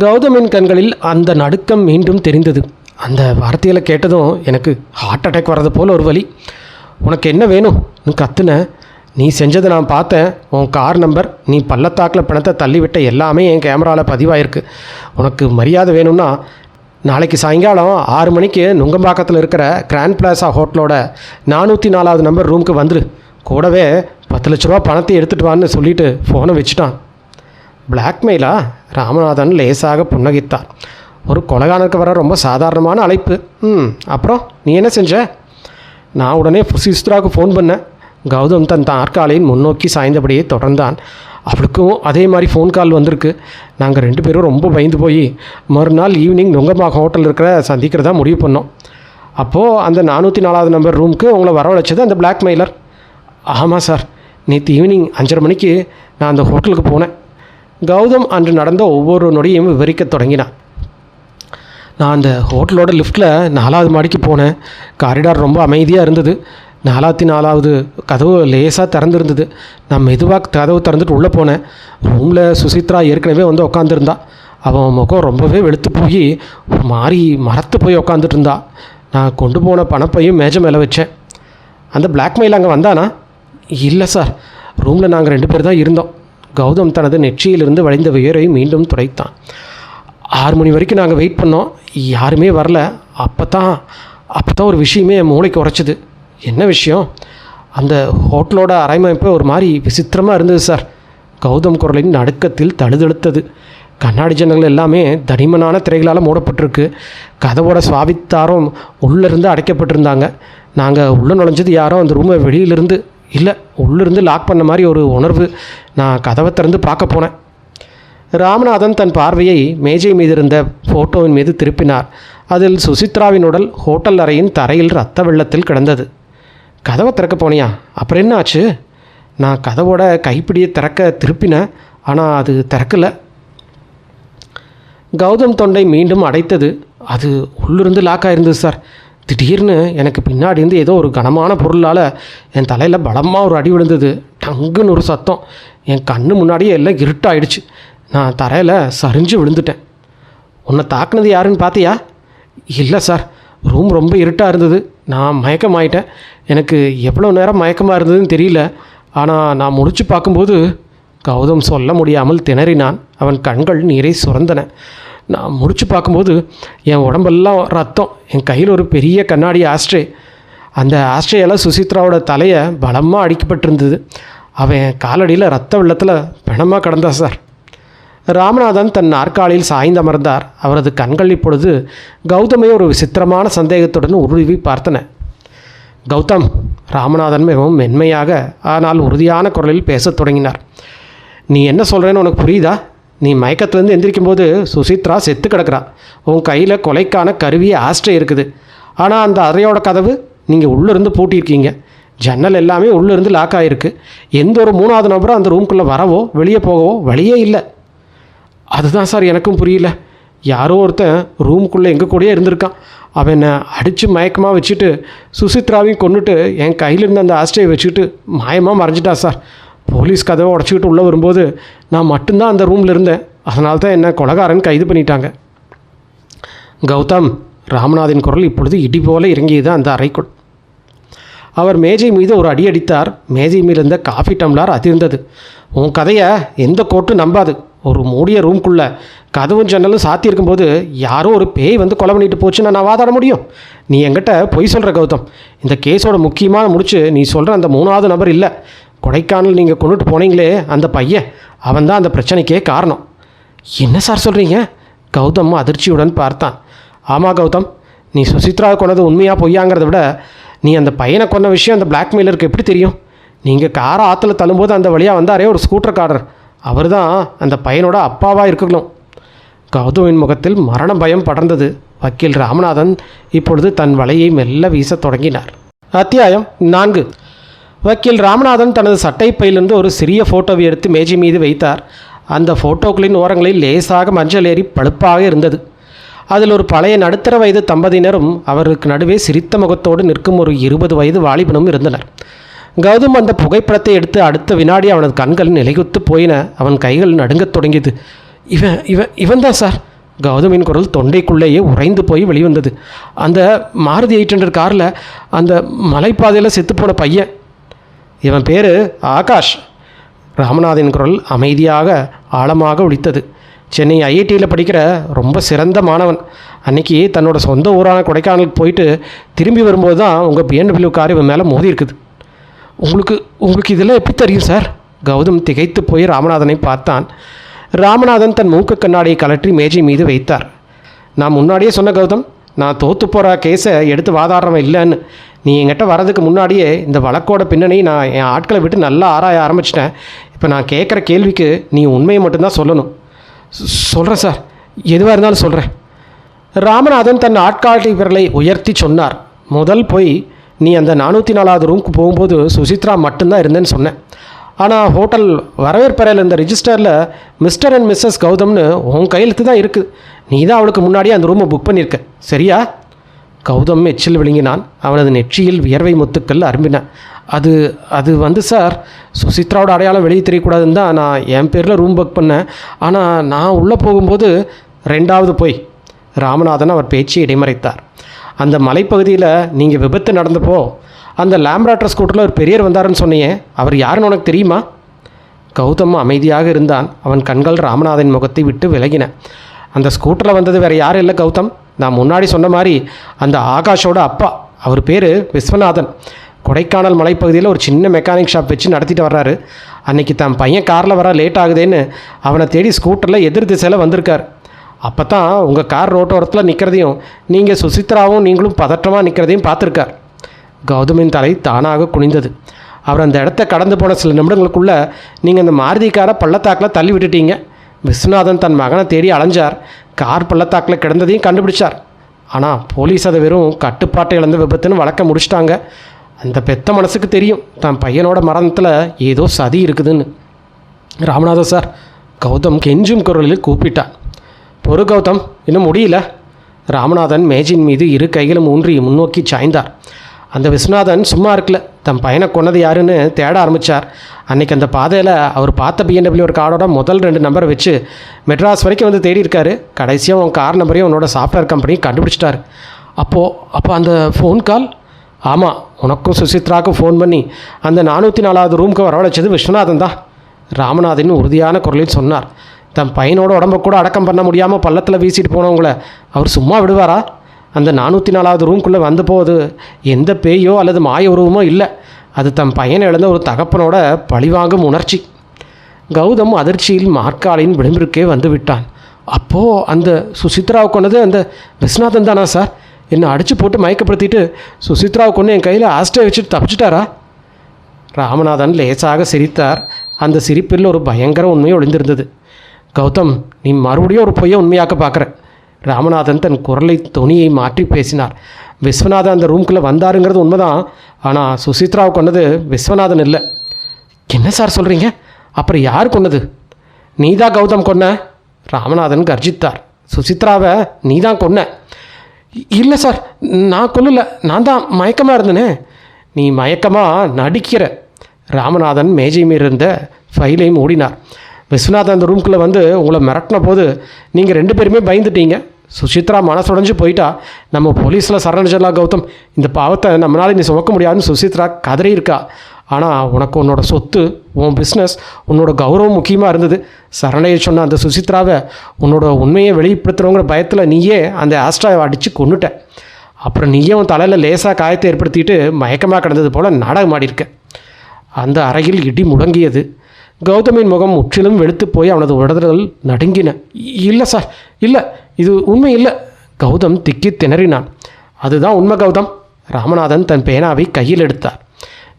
கௌதமின் கண்களில் அந்த நடுக்கம் மீண்டும் தெரிந்தது. அந்த வார்த்தைகளை கேட்டதும் எனக்கு ஹார்ட் அட்டாக் வர்றது போல் ஒரு வலி. உனக்கு என்ன வேணும்? கத்துன. நீ செஞ்சதை நான் பார்த்தேன். உன் கார் நம்பர், நீ பள்ளத்தாக்கில் பிணத்தை தள்ளிவிட்ட எல்லாமே என் கேமராவில் பதிவாயிருக்கு. உனக்கு மரியாதை வேணும்னா நாளைக்கு சாயங்காலம் 6 மணிக்கு நுங்கம்பாக்கத்தில் இருக்கிற கிராண்ட் பிளாசா ஹோட்டலோட 404வது நம்பர் ரூமுக்கு வந்துடு. கூடவே 10 லட்ச ரூபா பணத்தை எடுத்துகிட்டு வான்னு சொல்லிவிட்டு ஃபோனை வச்சுட்டான். பிளாக்மெயிலா? ராமநாதன் லேசாக புன்னகித்தார். ஒரு கொலைகாரனுக்கு வர ரொம்ப சாதாரணமான அழைப்பு. அப்புறம் நீ என்ன செஞ்ச? நான் உடனே சுசித்ராவுக்கு ஃபோன் பண்ணேன். கௌதம் தன் நாற்காலியின் முன்னோக்கி சாய்ந்தபடியே தொடர்ந்தான். அவளுக்கும் அதே மாதிரி ஃபோன் கால் வந்திருக்கு. நாங்கள் 2 பேரும் ரொம்ப பயந்து போய் மறுநாள் ஈவினிங் நுங்கம்பாக்கம் ஹோட்டல் இருக்கிற சந்திக்கிறதா முடிவு பண்ணோம். அப்போது அந்த 404வது நம்பர் ரூமுக்கு உங்களை வரவழைச்சது அந்த பிளாக்மெயிலர். ஆமாம் சார். நேற்று ஈவினிங் 5:30 மணிக்கு நான் அந்த ஹோட்டலுக்கு போனேன். கௌதம் அன்று நடந்த ஒவ்வொரு நொடியும் விவரிக்க தொடங்கினான். நான் அந்த ஹோட்டலோட லிஃப்ட்டில் 4வது மாடிக்கு போனேன். காரிடார் ரொம்ப அமைதியாக இருந்தது. 404வது கதவு லேசாக திறந்துருந்தது. நான் மெதுவாக கதவு திறந்துட்டு உள்ளே போனேன். ரூமில் சுசித்ரா ஏற்கனவே வந்து உட்காந்துருந்தா. அவன் முகம் ரொம்பவே வெளுத்து போய் ஒரு மாதிரி மரத்து போய் உட்காந்துட்டு இருந்தா. நான் கொண்டு போன பணப்பையும் மேஜை மேலே வச்சேன். அந்த பிளாக்மெயில் அங்கே வந்தானா? இல்லை சார். ரூமில் நாங்கள் 2 பேர் தான் இருந்தோம். கௌதம் தனது நெற்றியிலிருந்து வழிந்த வியரை மீண்டும் துடைத்தான். 6 மணி வரைக்கும் நாங்கள் வெயிட் பண்ணோம். யாருமே வரல. அப்போ தான் ஒரு விஷயமே என் மூளைக்கு உரைச்சிது. என்ன விஷயம்? அந்த ஹோட்டலோட அரைமைப்பு ஒரு மாதிரி விசித்திரமாக இருந்தது சார். கௌதம் குரலின் நடுக்கத்தில் தழுதழுத்தது. கண்ணாடி ஜன்னல்கள் எல்லாமே தடிமனான திரைகளால் மூடப்பட்டிருக்கு. கதவோட சுவாபித்தாரும் உள்ளிருந்து அடைக்கப்பட்டிருந்தாங்க. நாங்கள் உள்ளே நுழைஞ்சது யாரோ அந்த ரூமை வெளியிலிருந்து இல்லை, உள்ளிருந்து லாக் பண்ண மாதிரி ஒரு உணர்வு. நான் கதவை திறந்து பார்க்க போனேன். ராமநாதன் தன் பார்வையை மேஜை மீது இருந்த ஃபோட்டோவின் மீது திருப்பினார். அதில் சுசித்ராவின் உடல் ஹோட்டல் அறையின் தரையில் இரத்த வெள்ளத்தில் கிடந்தது. கதவை திறக்க போனியா? அப்புறம் என்ன ஆச்சு? நான் கதவோட கைப்பிடியை திறக்க திருப்பினேன். ஆனால் அது திறக்கலை. கௌதம் தொண்டை மீண்டும் அடைத்தது. அது உள்ளிருந்து லாக் ஆயிருந்தது சார். திடீர்னு எனக்கு பின்னாடி இருந்து ஏதோ ஒரு கனமான பொருளால் என் தலையில் பலமாக ஒரு அடி விழுந்தது. டங்குன்னு ஒரு சத்தம். என் கண்ணு முன்னாடியே எல்லாம் இருட்டாயிடுச்சு. நான் தரையில் சரிஞ்சு விழுந்துட்டேன். உன்னை தாக்குனது யாருன்னு பார்த்தியா? இல்லை சார். ரூம் ரொம்ப இருட்டாக இருந்தது. நான் மயக்கமாயிட்டேன். எனக்கு எவ்வளோ நேரம் மயக்கமாக இருந்ததுன்னு தெரியல. ஆனால் நான் முழிச்சு பார்க்கும்போது கௌதம் சொல்ல முடியாமல் திணறினான். அவன் கண்கள் நீரை சுரந்தன. நான் முழிச்சு பார்க்கும்போது என் உடம்பெல்லாம் ரத்தம். என் கையில் ஒரு பெரிய கண்ணாடி ஆஸ்ட்ரே. அந்த ஆஸ்ட்ரேயெல்லாம் சுசித்ராவோட தலையை பலமாக அடிக்கப்பட்டிருந்தது. அவன் காலடியில் ரத்த வெள்ளத்தில் பிணமாக கிடந்தா சார். ராமநாதன் தன் நாற்காலியில் சாய்ந்தமர்ந்தார். அவரது கண்கள் இப்பொழுது கௌதமை ஒரு விசித்திரமான சந்தேகத்துடன் உருவி பார்த்தன. கௌதம், ராமநாதன் மிகவும் மென்மையாக ஆனால் உறுதியான குரலில் பேசத் தொடங்கினார். நீ என்ன சொல்கிறேன்னு உனக்கு புரியுதா? நீ மயக்கத்துலேருந்து எந்திரிக்கும் போது சுசித்ரா செத்து கிடக்கிறா. உன் கையில் கொலைக்கான கருவி ஆஸ்ட்ரே இருக்குது. ஆனால் அந்த அறையோட கதவு நீங்கள் உள்ளிருந்து பூட்டியிருக்கீங்க. ஜன்னல் எல்லாமே உள்ளிருந்து லாக் ஆகிருக்கு. எந்த ஒரு 3வது நபரும் அந்த ரூம்குள்ளே வரவோ வெளியே போகவோ வழியே இல்லை. அதுதான் சார் எனக்கும் புரியல. யாரோ ஒருத்தன் ரூமுக்குள்ளே எங்கள் கூடயே இருந்திருக்கான். அவன் என்னை அடித்து மயக்கமாக வச்சுட்டு சுசித்ராவையும் கொண்டுட்டு என் கையில் இருந்த அந்த ஆஸ்ட்ரேயை வச்சுக்கிட்டு மாயமாக மறைஞ்சிட்டான் சார். போலீஸ் கதவை உடச்சிக்கிட்டு உள்ளே வரும்போது நான் மட்டும்தான் அந்த ரூமில் இருந்தேன். அதனால தான் என்னை கொலைகாரன் கைது பண்ணிட்டாங்க. கௌதம், ராமநாதின் குரல் இப்பொழுது இடி போல இறங்கியது அந்த அறைக்குள். அவர் மேஜை மீது ஒரு அடி அடித்தார். மேஜை மீது இருந்த காஃபி டம்ளர் அதிர்ந்தது. உன் கதையை எந்த கோர்ட்டும் நம்பாது. ஒரு மூடிய ரூம்குள்ளே கதவும் ஜன்னலும் சாத்தி இருக்கும்போது யாரோ ஒரு பேய் வந்து கொலை பண்ணிட்டு போச்சுன்னு நான் வாதாட முடியும்? நீ என்கிட்ட பொய் சொல்கிற கௌதம். இந்த கேஸோட முக்கியமான முடிச்சு நீ சொல்கிற அந்த 3வது நபர் இல்லை. கொடைக்கானல் நீங்கள் கொண்டுட்டு போனீங்களே அந்த பையன், அவன் தான் அந்த பிரச்சனைக்கே காரணம். என்ன சார் சொல்கிறீங்க? கௌதம் அதிர்ச்சியுடன் பார்த்தான். ஆமாம் கௌதம், நீ சுசித்ராவை கொண்டது உண்மையாக பொய்யாங்கிறத விட நீ அந்த பையனை கொண்ட விஷயம் அந்த பிளாக்மெயிலருக்கு எப்படி தெரியும்? நீங்கள் காரை ஆற்றுல தள்ளும்போது அந்த வழியாக வந்தாரே ஒரு ஸ்கூட்டர்காரர், அவர் தான் அந்த பையனோட அப்பாவாக இருக்கணும். கௌதமின் முகத்தில் மரண பயம் படர்ந்தது. வக்கீல் ராமநாதன் இப்பொழுது தன் வலையை மெல்ல வீசத் தொடங்கினார். அத்தியாயம் 4. வக்கீல் ராமநாதன் தனது சட்டை பையிலிருந்து ஒரு சிறிய ஃபோட்டோவை எடுத்து மேஜை மீது வைத்தார். அந்த ஃபோட்டோக்களின் ஓரங்களில் லேசாக மஞ்சள் ஏறி பழுப்பாக இருந்தது. அதில் ஒரு பழைய நடுத்தர வயது தம்பதியினரும் அவருக்கு நடுவே சிரித்த முகத்தோடு நிற்கும் ஒரு 20 வயது வாலிபனும் இருந்தனர். கௌதம் அந்த புகைப்படத்தை எடுத்து அடுத்த வினாடி அவனது கண்கள் நிலைகுத்து போயின. அவன் கைகள் நடுங்கத் தொடங்கியது. இவன் தான் சார். கௌதமின் குரல் தொண்டைக்குள்ளேயே உறைந்து போய் வெளிவந்தது. அந்த மாருதி 800 காரில் அந்த மலைப்பாதையில் செத்துப்போன பையன். இவன் பேர் ஆகாஷ். ராமநாதன் குரல் அமைதியாக ஆழமாக ஒலித்தது. சென்னை ஐஐடியில் படிக்கிற ரொம்ப சிறந்த மாணவன். அன்றைக்கி தன்னோட சொந்த ஊரான கொடைக்கானலுக்கு போயிட்டு திரும்பி வரும்போது தான் உங்கள் BMW கார் இவன் மேலே மோதி இருக்குது. உங்களுக்கு இதெல்லாம் எப்படி தெரியும் சார்? கௌதம் திகைத்து போய் ராமநாதனை பார்த்தான். ராமநாதன் தன் மூக்கு கண்ணாடியை கலற்றி மேஜை மீது வைத்தார். நான் முன்னாடியே சொன்ன கௌதம், நான் தோற்று போகிற கேஸை எடுத்து வாதாடுறவன் இல்லைன்னு. நீ என்கிட்ட வர்றதுக்கு முன்னாடியே இந்த வழக்கோட பின்னணி நான் என் ஆட்களை விட்டு நல்லா ஆராய ஆரம்பிச்சிட்டேன். இப்போ நான் கேட்குற கேள்விக்கு நீ உண்மையை மட்டும்தான் சொல்லணும். சொல்கிறேன் சார், எதுவாக இருந்தாலும் சொல்கிறேன். ராமநாதன் தன் ஆட்காட்டி விரலை உயர்த்தி சொன்னார். முதல் போய், நீ அந்த 404வது ரூமுக்கு போகும்போது சுசித்ரா மட்டும்தான் இருந்தேன்னு சொன்னேன். ஆனால் ஹோட்டல் வரவேற்பறையில் இருந்த ரிஜிஸ்டரில் மிஸ்டர் அண்ட் மிஸ்ஸஸ் கௌதம்னு உன் கையெழுத்து தான் இருக்குது. நீ தான் அவளுக்கு முன்னாடியே அந்த ரூமை புக் பண்ணியிருக்க, சரியா? கௌதம் எச்சில் விழுங்கினான். அவனது நெற்றியில் வியர்வை முத்துக்கள் அரும்பின. அது சார், சுசித்ராவோட அடையாளம் வெளியே தெரியக்கூடாதுன்னு தான் நான் என் பேரில் ரூம் புக் பண்ணேன். ஆனால் நான் உள்ளே போகும்போது 2வது போய். ராமநாதன் அவர் பேச்சு இடைமறைத்தார். அந்த மலைப்பகுதியில் நீங்கள் விபத்து நடந்தப்போ அந்த லேம்ப்ராட்டர் ஸ்கூட்டரில் ஒரு பெரியர் வந்தாருன்னு சொன்னியே, அவர் யாருன்னு உனக்கு தெரியுமா? கௌதம் அமைதியாக இருந்தான். அவன் கண்கள் ராமநாதன் முகத்தை விட்டு விலகின. அந்த ஸ்கூட்டரில் வந்தது வேறு யாரும் இல்லை கௌதம். நான் முன்னாடி சொன்ன மாதிரி அந்த ஆகாஷோட அப்பா. அவர் பேர் விஸ்வநாதன். கொடைக்கானல் மலைப்பகுதியில் ஒரு சின்ன மெக்கானிக் ஷாப் வச்சு நடத்திட்டு வர்றாரு. அன்றைக்கி தன் பையன் காரில் வர லேட் ஆகுதேன்னு அவனை தேடி ஸ்கூட்டரில் எதிர் திசையில் வந்திருக்கார். அப்போ தான் உங்கள் கார் ரோட்டோரத்தில் நிற்கிறதையும் நீங்கள் சுசித்ராவும் நீங்களும் பதற்றமாக நிற்கிறதையும் பார்த்துருக்கார். கௌதமின் தலை தானாக குனிந்தது. அவர் அந்த இடத்த கடந்து போன சில நிமிடங்களுக்குள்ளே நீங்கள் அந்த மாருதி காரை பள்ளத்தாக்கில் தள்ளி விட்டுட்டீங்க. விஸ்வநாதன் தன் மகனை தேடி அலைஞ்சார். கார் பள்ளத்தாக்கில் கிடந்ததையும் கண்டுபிடிச்சார். ஆனால் போலீஸ் அதை வெறும் கட்டுப்பாட்டை இழந்த விபத்துன்னு வழக்க முடிச்சிட்டாங்க. அந்த பெத்த மனசுக்கு தெரியும் தன் பையனோட மரணத்தில் ஏதோ சதி இருக்குதுன்னு. ராமநாதன் சார், கௌதம் கெஞ்சும் குரலில் கூப்பிட்டான். பொறு கௌதம், இன்னும் முடியல. ராமநாதன் மேஜின் மீது 2 கைகளும் ஊன்றி முன்னோக்கி சாய்ந்தார். அந்த விஸ்வநாதன் சும்மா இருக்கல. தன் பையனை கொன்னது யாருன்னு தேட ஆரம்பித்தார். அன்றைக்கி அந்த பாதையில் அவர் பார்த்த BMW காரோட முதல் 2 நம்பரை வச்சு மெட்ராஸ் வரைக்கும் வந்து தேடி இருக்காரு. கடைசியாக உன் கார் நம்பரையும் உன்னோட சாஃப்ட்வேர் கம்பெனியும் கண்டுபிடிச்சிட்டாரு. அப்போ அந்த ஃபோன் கால்? ஆமாம், உனக்கும் சுசித்ராவுக்கும் ஃபோன் பண்ணி அந்த 404வது ரூமுக்கு வரவழைச்சது விஸ்வநாதன் தான். ராமநாதன் உறுதியான குரலில் சொன்னார். தன் பையனோட உடம்பை கூட அடக்கம் பண்ண முடியாமல் பள்ளத்தில் வீசிட்டு போனவங்கள அவர் சும்மா விடுவாரா? அந்த 404வது ரூம்குள்ளே வந்த போது எந்த பேயோ அல்லது மாய உருவமோ இல்லை. அது தன் பையனை இழந்த ஒரு தகப்பனோட பழிவாங்கும் உணர்ச்சி. கௌதம் அதிர்ச்சியில் மார்க்காலின் விளிம்பிற்கே வந்து விட்டான். அப்போது அந்த சுசித்ராவை கொண்டது அந்த விஸ்வநாதன் தானா சார்? என்னை அடித்து போட்டு மயக்கப்படுத்திட்டு சுசித்ராவை கொண்டு என் கையில் ஆஸ்ட்ரே வச்சுட்டு தப்பிச்சிட்டாரா? ராமநாதன் லேசாக சிரித்தார். அந்த சிரிப்பில் ஒரு பயங்கர உண்மையை ஒளிந்திருந்தது. கௌதம், நீ மறுபடியும் ஒரு பொய்யை உண்மையாக்க பார்க்குற. ராமநாதன் தன் குரலை தொனியை மாற்றி பேசினார். விஸ்வநாதன் அந்த ரூம்குள்ளே வந்தாருங்கிறது உண்மைதான். ஆனால் சுசித்ராவை கொண்டது விஸ்வநாதன் இல்லை. என்ன சார் சொல்கிறீங்க? அப்புறம் யார் கொண்டது? நீதான் கௌதம் கொன்ன. ராமநாதன் கர்ஜித்தார். சுசித்ராவை நீதான் கொன்ன. இல்லை சார், நான் கொல்லலை. நான் தான் மயக்கமாக இருந்தேனே. நீ மயக்கமாக நடிக்கிற. ராமநாதன் மேஜை மீது இருந்த ஃபைலை மூடினார். விஸ்வநாதன் அந்த ரூம்குள்ளே வந்து உங்களை மிரட்டின போது நீங்கள் 2 பேருமே பயந்துட்டீங்க. சுசித்ரா மனசுடைஞ்சு போயிட்டா நம்ம போலீஸில் சரணடைஞ்சிடலாம் கௌதம். இந்த பாவத்தை நம்மளால் நீ சுமக்க முடியாதுன்னு சுசித்ரா கதறி இருக்கா. ஆனால் உனக்கு உன்னோட சொத்து, உன் பிஸ்னஸ், உன்னோட கௌரவம் முக்கியமாக இருந்தது. சரணையை சொன்ன அந்த சுசித்ராவை உன்னோட உண்மையை வெளிப்படுத்துகிறோங்கிற பயத்தில் நீயே அந்த ஆஸ்ட்ராவை அடித்து கொன்னுட்ட. அப்புறம் நீயே உன் தலையில் லேசாக காயத்தை ஏற்படுத்திட்டு மயக்கமாக கிடந்தது போல் நாடகம் ஆடியிருக்க. அந்த அறையில் இடி முடங்கியது. கௌதமின் முகம் முற்றிலும் வெளுத்து போய் அவனது உடல்கள் நடுங்கின. இல்லை சார், இல்லை, இது உண்மை இல்லை. கௌதம் திக்கி திணறினான். அதுதான் உண்மை கௌதம். ராமநாதன் தன் பேனாவை கையில் எடுத்தார்.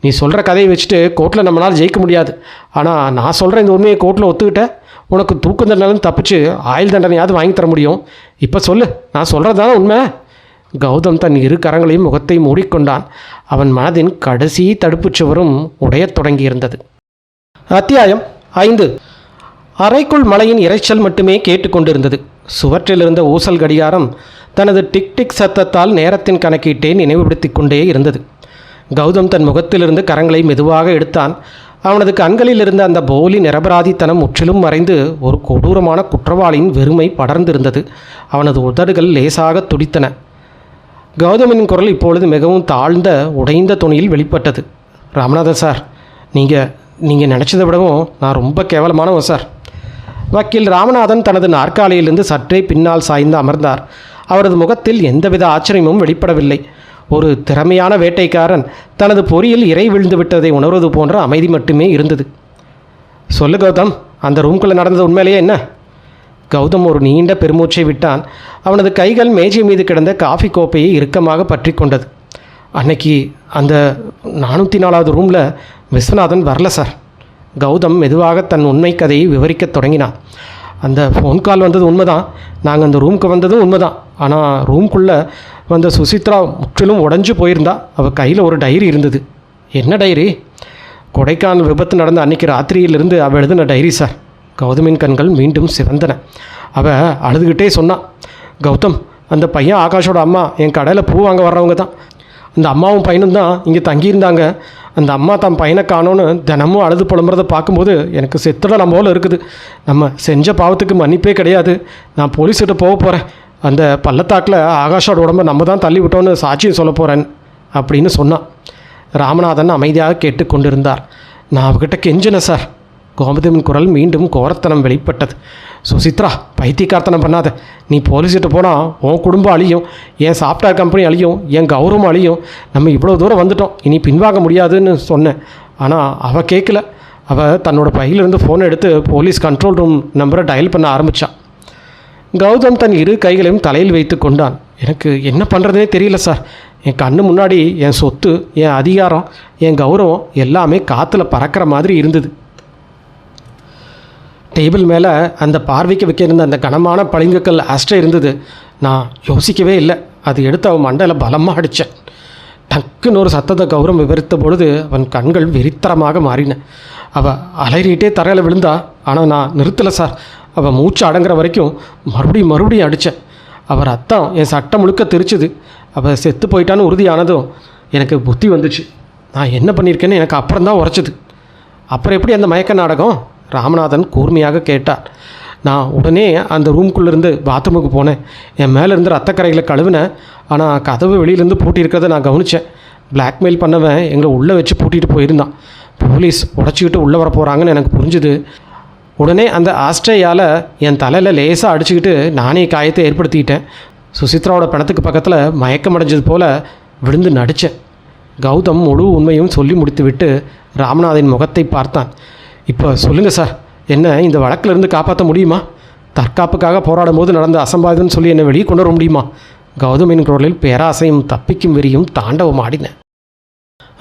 நீ சொல்கிற கதையை வச்சுட்டு கோர்ட்டில் நம்மளால் ஜெயிக்க முடியாது. ஆனால் நான் சொல்கிற இந்த உண்மையை கோர்ட்டில் ஒத்துக்கிட்ட உனக்கு தூக்கு தண்டனையும் தப்பிச்சு ஆயுள் தண்டனையாவது வாங்கி தர முடியும். இப்போ சொல்லு, நான் சொல்கிறது தானே உண்மை? கௌதம் தன் இரு கரங்களையும் முகத்தை மூடிக்கொண்டான். அவன் மனதின் கடைசி தடுப்புச் சுவரும் உடையத் தொடங்கியிருந்தது. அத்தியாயம் 5. அறைக்குள் மலையின் இரைச்சல் மட்டுமே கேட்டுக்கொண்டிருந்தது. சுவற்றில் இருந்த ஊசல் கடிகாரம் தனது டிக் டிக் சத்தத்தால் நேரத்தின் கணக்கீட்டை நினைவுபடுத்தி கொண்டே இருந்தது. கௌதம் தன் முகத்திலிருந்து கரங்களை மெதுவாக எடுத்தான். அவனது கண்களில் இருந்த அந்த போலி நிரபராதித்தனம் முற்றிலும் மறைந்து ஒரு கொடூரமான குற்றவாளியின் வெறுமை படர்ந்திருந்தது. அவனது உதடுகள் லேசாக துடித்தன. கௌதமின் குரல் இப்பொழுது மிகவும் தாழ்ந்த உடைந்த துணியில் வெளிப்பட்டது. ராமநாதன் சார், நீங்கள் நினச்சதை விடவும் நான் ரொம்ப கேவலமானவன் சார். வக்கீல் ராமநாதன் தனது நாற்காலியிலிருந்து சற்றே பின்னால் சாய்ந்து அமர்ந்தார். அவரது முகத்தில் எந்தவித ஆச்சரியமும் வெளிப்படவில்லை. ஒரு திறமையான வேட்டைக்காரன் தனது பொறியில் இறை விழுந்து விட்டதை உணர்வது போன்ற அமைதி மட்டுமே இருந்தது. சொல்லு கௌதம், அந்த ரூம்குள்ளே நடந்தது உண்மையிலேயே என்ன? கௌதம் ஒரு நீண்ட பெருமூச்சை விட்டான். அவனது கைகள் மேஜை மீது கிடந்த காஃபி கோப்பையை இறுக்கமாக பற்றி கொண்டது. அன்னைக்கு அந்த 404வது ரூமில் விஸ்வநாதன் வரல சார். கௌதம் மெதுவாக தன் உண்மை கதையை விவரிக்கத் தொடங்கினான். அந்த ஃபோன் கால் வந்தது உண்மைதான். நாங்கள் அந்த ரூமுக்கு வந்ததும் உண்மைதான். ஆனால் ரூம்குள்ளே வந்த சுசித்ரா முற்றிலும் உடஞ்சி போயிருந்தா. அவள் கையில் ஒரு டைரி இருந்தது. என்ன டைரி? கொடைக்கானல் விபத்து நடந்த அன்றைக்கி ராத்திரியிலிருந்து அவள் எழுதின டைரி சார். கௌதமின் கண்கள் மீண்டும் சிவந்தன. அவள் அழுதுகிட்டே சொன்னான், கௌதம், அந்த பையன் ஆகாஷோட அம்மா என் கடையில் பூ வாங்க வர்றவங்க தான். அந்த அம்மாவும் பையனும் தான் இங்கே தங்கியிருந்தாங்க. அந்த அம்மா தன் பையனை காணோன்னு தினமும் அழுது புலம்புறதை பார்க்கும்போது எனக்கு செத்துடலாம் போல் இருக்குது. நம்ம செஞ்ச பாவத்துக்கு மன்னிப்பே கிடையாது. நான் போலீஸ்கிட்ட போக போகிறேன். அந்த பள்ளத்தாக்கில் ஆகாஷோட உடம்பை நம்ம தான் தள்ளி விட்டோன்னு சாட்சியம் சொல்ல போகிறேன் அப்படின்னு சொன்னான். ராமநாதன் அமைதியாக கேட்டுக்கொண்டிருந்தார். நான் அவகிட்ட கெஞ்சினேன் சார். கோமதியின் குரல் மீண்டும் கோரத்தனம் வெளிப்பட்டது. சுசித்ரா, பைத்தியக்கார்த்தனம் பண்ணாத. நீ போலீஸ்கிட்ட போனால் உன் குடும்பம் அழியும், என் சாஃப்ட்வேர் கம்பெனி அழியும், என் கௌரவம் அழியும். நம்ம இவ்வளோ தூரம் வந்துட்டோம், இனி பின்வாங்க முடியாதுன்னு சொன்னேன். ஆனால் அவள் கேட்கல. அவள் தன்னோட பையிலிருந்து ஃபோனை எடுத்து போலீஸ் கண்ட்ரோல் ரூம் நம்பரை டயல் பண்ண ஆரம்பித்தான். கௌதம் தன் இரு கைகளையும் தலையில் வைத்து கொண்டான். எனக்கு என்ன பண்ணுறதுனே தெரியல சார். என் கண்ணு முன்னாடி என் சொத்து, என் அதிகாரம், என் கௌரவம் எல்லாமே காற்றுல பறக்கிற மாதிரி இருந்தது. டேபிள் மேலே அந்த பார்வைக்கு வைக்கிருந்த அந்த கனமான பளிங்குக்கல் ஆஸ்ட்ரே இருந்தது. நான் யோசிக்கவே இல்லை. அது எடுத்து அவன் மண்டையில் பலமாக அடித்தேன். டக்குன்னு ஒரு சத்தத்தை கௌரவம் விவரித்த பொழுது அவன் கண்கள் வெறித்தரமாக மாறின. அவள் அலறிட்டே தரையில் விழுந்தா. ஆனால் நான் நிறுத்தலை சார். அவள் மூச்சு அடங்குற வரைக்கும் மறுபடியும் அடித்தேன். அவர் ரத்தம் என் சட்டை முழுக்க தெரிச்சுது. அவள் செத்து போயிட்டான்னு உறுதியானதும் எனக்கு புத்தி வந்துச்சு. நான் என்ன பண்ணியிருக்கேன்னு எனக்கு அப்புறம்தான் உரைச்சிது. அப்புறம் எப்படி அந்த மயக்க நாடகம்? ராமநாதன் கூர்மையாக கேட்டார். நான் உடனே அந்த ரூம்குள்ளேருந்து பாத்ரூமுக்கு போனேன். என் மேலேருந்து ரத்தக்கரைகளை கழுவினேன். ஆனால் கதவு வெளியிலேருந்து பூட்டியிருக்கிறத நான் கவனித்தேன். பிளாக்மெயில் பண்ணவன் எங்களை உள்ளே வச்சு பூட்டிகிட்டு போயிருந்தான். போலீஸ் உடச்சிக்கிட்டு உள்ளே வர போகிறாங்கன்னு எனக்கு புரிஞ்சுது. உடனே அந்த ஆஸ்ட்ரேயால் என் தலையில் லேசாக அடிச்சுக்கிட்டு நானே காயத்தை ஏற்படுத்திக்கிட்டேன். சுசித்ராவோட பணத்துக்கு பக்கத்தில் மயக்கம் அடைஞ்சது போல் விழுந்து நடித்தேன். கௌதம் முழு உண்மையும் சொல்லி முடித்துவிட்டு ராமநாதன் முகத்தை பார்த்தான். இப்போ சொல்லுங்கள் சார், என்ன இந்த வழக்கிலிருந்து காப்பாற்ற முடியுமா? தற்காப்புக்காக போராடும் போது நடந்த அசம்பாவிதம்னு சொல்லி என்னை வெளியே கொண்டு வர முடியுமா? கௌதமின் குரலில் பேராசையும் தப்பிக்கும் வெறியும் தாண்டவம் ஆடின.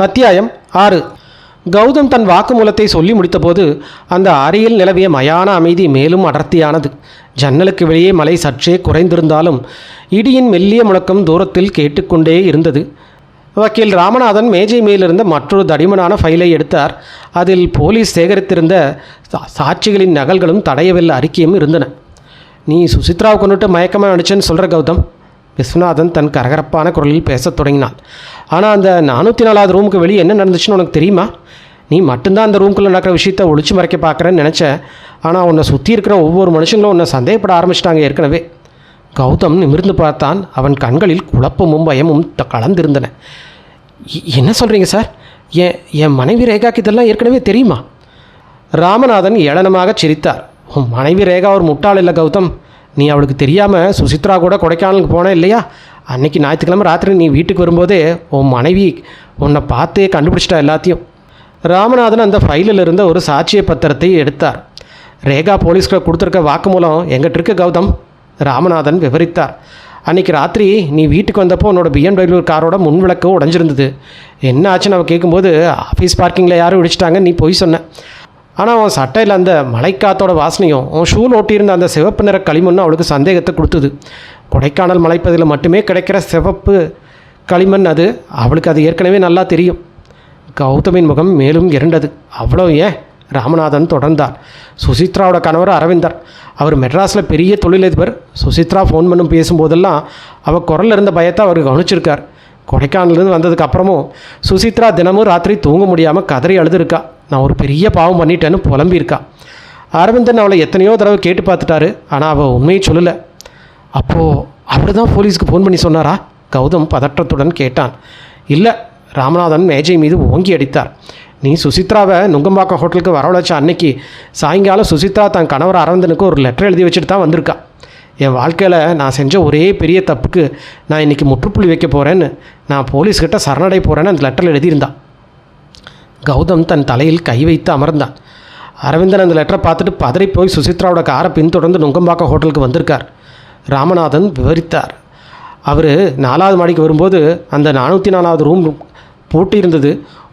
அத்தியாயம் 6. கௌதம் தன் வாக்குமூலத்தை சொல்லி முடித்தபோது அந்த அறையில் நிலவிய மயான அமைதி மேலும் அடர்த்தியானது. ஜன்னலுக்கு வெளியே மழை சற்றே குறைந்திருந்தாலும் இடியின் மெல்லிய முழக்கம் தூரத்தில் கேட்டுக்கொண்டே இருந்தது. வக்கீல் ராமநாதன் மேஜை மேலிருந்த மற்றொரு தடிமனான ஃபைலை எடுத்தார். அதில் போலீஸ் சேகரித்திருந்த சாட்சிகளின் நகல்களும் தடயவில்லை அறிக்கையும் இருந்தன. நீ சுசித்ராவை கொண்டுட்டு மயக்கமாக நடிச்சேன்னு சொல்கிற கௌதம். விஸ்வநாதன் தன் கரகரப்பான குரலில் பேசத் தொடங்கினான். ஆனால் அந்த 404வது ரூமுக்கு வெளியே என்ன நடந்துச்சுன்னு உனக்கு தெரியுமா? நீ மட்டும்தான் அந்த ரூம்குள்ளே நடக்கிற விஷயத்தை ஒழிச்சு மறைக்க பார்க்குறேன்னு நினச்சேன். ஆனால் உன்னை சுற்றி இருக்கிற ஒவ்வொரு மனுஷங்களும் உன்னை சந்தேகப்பட ஆரம்பிச்சிட்டாங்க ஏற்கனவே. கௌதம் நிமிர்ந்து பார்த்தான். அவன் கண்களில் குழப்பமும் பயமும் கலந்திருந்தன. என்ன சொல்கிறீங்க சார்? என் மனைவி ரேகாக்கு இதெல்லாம் ஏற்கனவே தெரியுமா? ராமநாதன் ஏளனமாக சிரித்தார். உன் மனைவி ரேகா ஒரு முட்டாள் இல்லை கௌதம். நீ அவளுக்கு தெரியாமல் சுசித்ரா கூட கொடைக்கானலுக்கு போனேன் இல்லையா? அன்றைக்கி ஞாயிற்றுக்கிழமை ராத்திரி நீ வீட்டுக்கு வரும்போதே உன் மனைவி உன்னை பார்த்தே கண்டுபிடிச்சிட்டா எல்லாத்தையும். ராமநாதன் அந்த ஃபைலில் இருந்த ஒரு சாட்சிய பத்திரத்தை எடுத்தார். ரேகா போலீஸ்கிட்ட கொடுத்துருக்க வாக்குமூலம் எங்கிட்ட இருக்கு கௌதம். ராமநாதன் விவரித்தார். அன்றைக்கி ராத்திரி நீ வீட்டுக்கு வந்தப்போ உன்னோட BMW காரோட முன் விளக்கு உடஞ்சிருந்தது. என்ன ஆச்சுன்னு அவள் கேட்கும்போது ஆஃபீஸ் பார்க்கிங்கில் யாரும் இடிச்சிட்டாங்க நீ போய் சொன்ன. ஆனால் உன் சட்டையில் அந்த மலைக்காத்தோட வாசனையும் உன் ஷூல் ஒட்டியிருந்த அந்த சிவப்பு நிற களிமண்ணும் அவளுக்கு சந்தேகத்தை கொடுத்தது. கொடைக்கானல் மலைப்பகுதியில் மட்டுமே கிடைக்கிற சிவப்பு களிமண் அது. அவளுக்கு அது ஏற்கனவே நல்லா தெரியும். கௌதமின் முகம் மேலும் இருண்டது. அவ்வளோ ஏன்? ராமநாதன் தொடர்ந்தார். சுசித்ராவோட கணவர் அரவிந்தர். அவர் மெட்ராஸில் பெரிய தொழிலதிபர். சுசித்ரா ஃபோன் பண்ணும் பேசும்போதெல்லாம் அவள் குரலில் இருந்த பயத்தை அவர் கவனிச்சிருக்கார். கொடைக்கானலேருந்து வந்ததுக்கு அப்புறமும் சுசித்ரா தினமும் ராத்திரி தூங்க முடியாமல் கதறி அழுதுருக்கா. நான் ஒரு பெரிய பாவம் பண்ணிட்டேன்னு புலம்பியிருக்கா. அரவிந்தன் அவளை எத்தனையோ தடவை கேட்டு பார்த்துட்டாரு. ஆனால் அவள் உண்மையை சொல்லலை. அப்போது அப்படி தான் போலீஸ்க்கு ஃபோன் பண்ணி சொன்னாரா? கௌதம் பதற்றத்துடன் கேட்டான். இல்லை. ராமநாதன் மேஜை மீது ஓங்கி அடித்தார். நீ சுசித்ராவை நுங்கம்பாக்கம் ஹோட்டலுக்கு வரவழைச்ச அன்னைக்கு சாயங்காலம் சுசித்ரா தன் கணவர் அரவிந்தனுக்கு ஒரு லெட்டர் எழுதி வச்சுட்டு தான் வந்திருக்கா. என் வாழ்க்கையில் நான் செஞ்ச ஒரே பெரிய தப்புக்கு நான் இன்றைக்கி முற்றுப்புள்ளி வைக்க போகிறேன்னு நான் போலீஸ்கிட்ட சரணடை போகிறேன்னு அந்த லெட்டரில் எழுதியிருந்தான். கௌதம் தன் தலையில் கை வைத்து அமர்ந்தான். அரவிந்தன் அந்த லெட்டரை பார்த்துட்டு பதறி போய் சுசித்ராவோட காரை பின்தொடர்ந்து நுங்கம்பாக்கம் ஹோட்டலுக்கு வந்திருக்கார். ராமநாதன் விவரித்தார். அவர் 4வது மாடிக்கு வரும்போது அந்த 404வது ரூம் பூட்டி இருந்தது.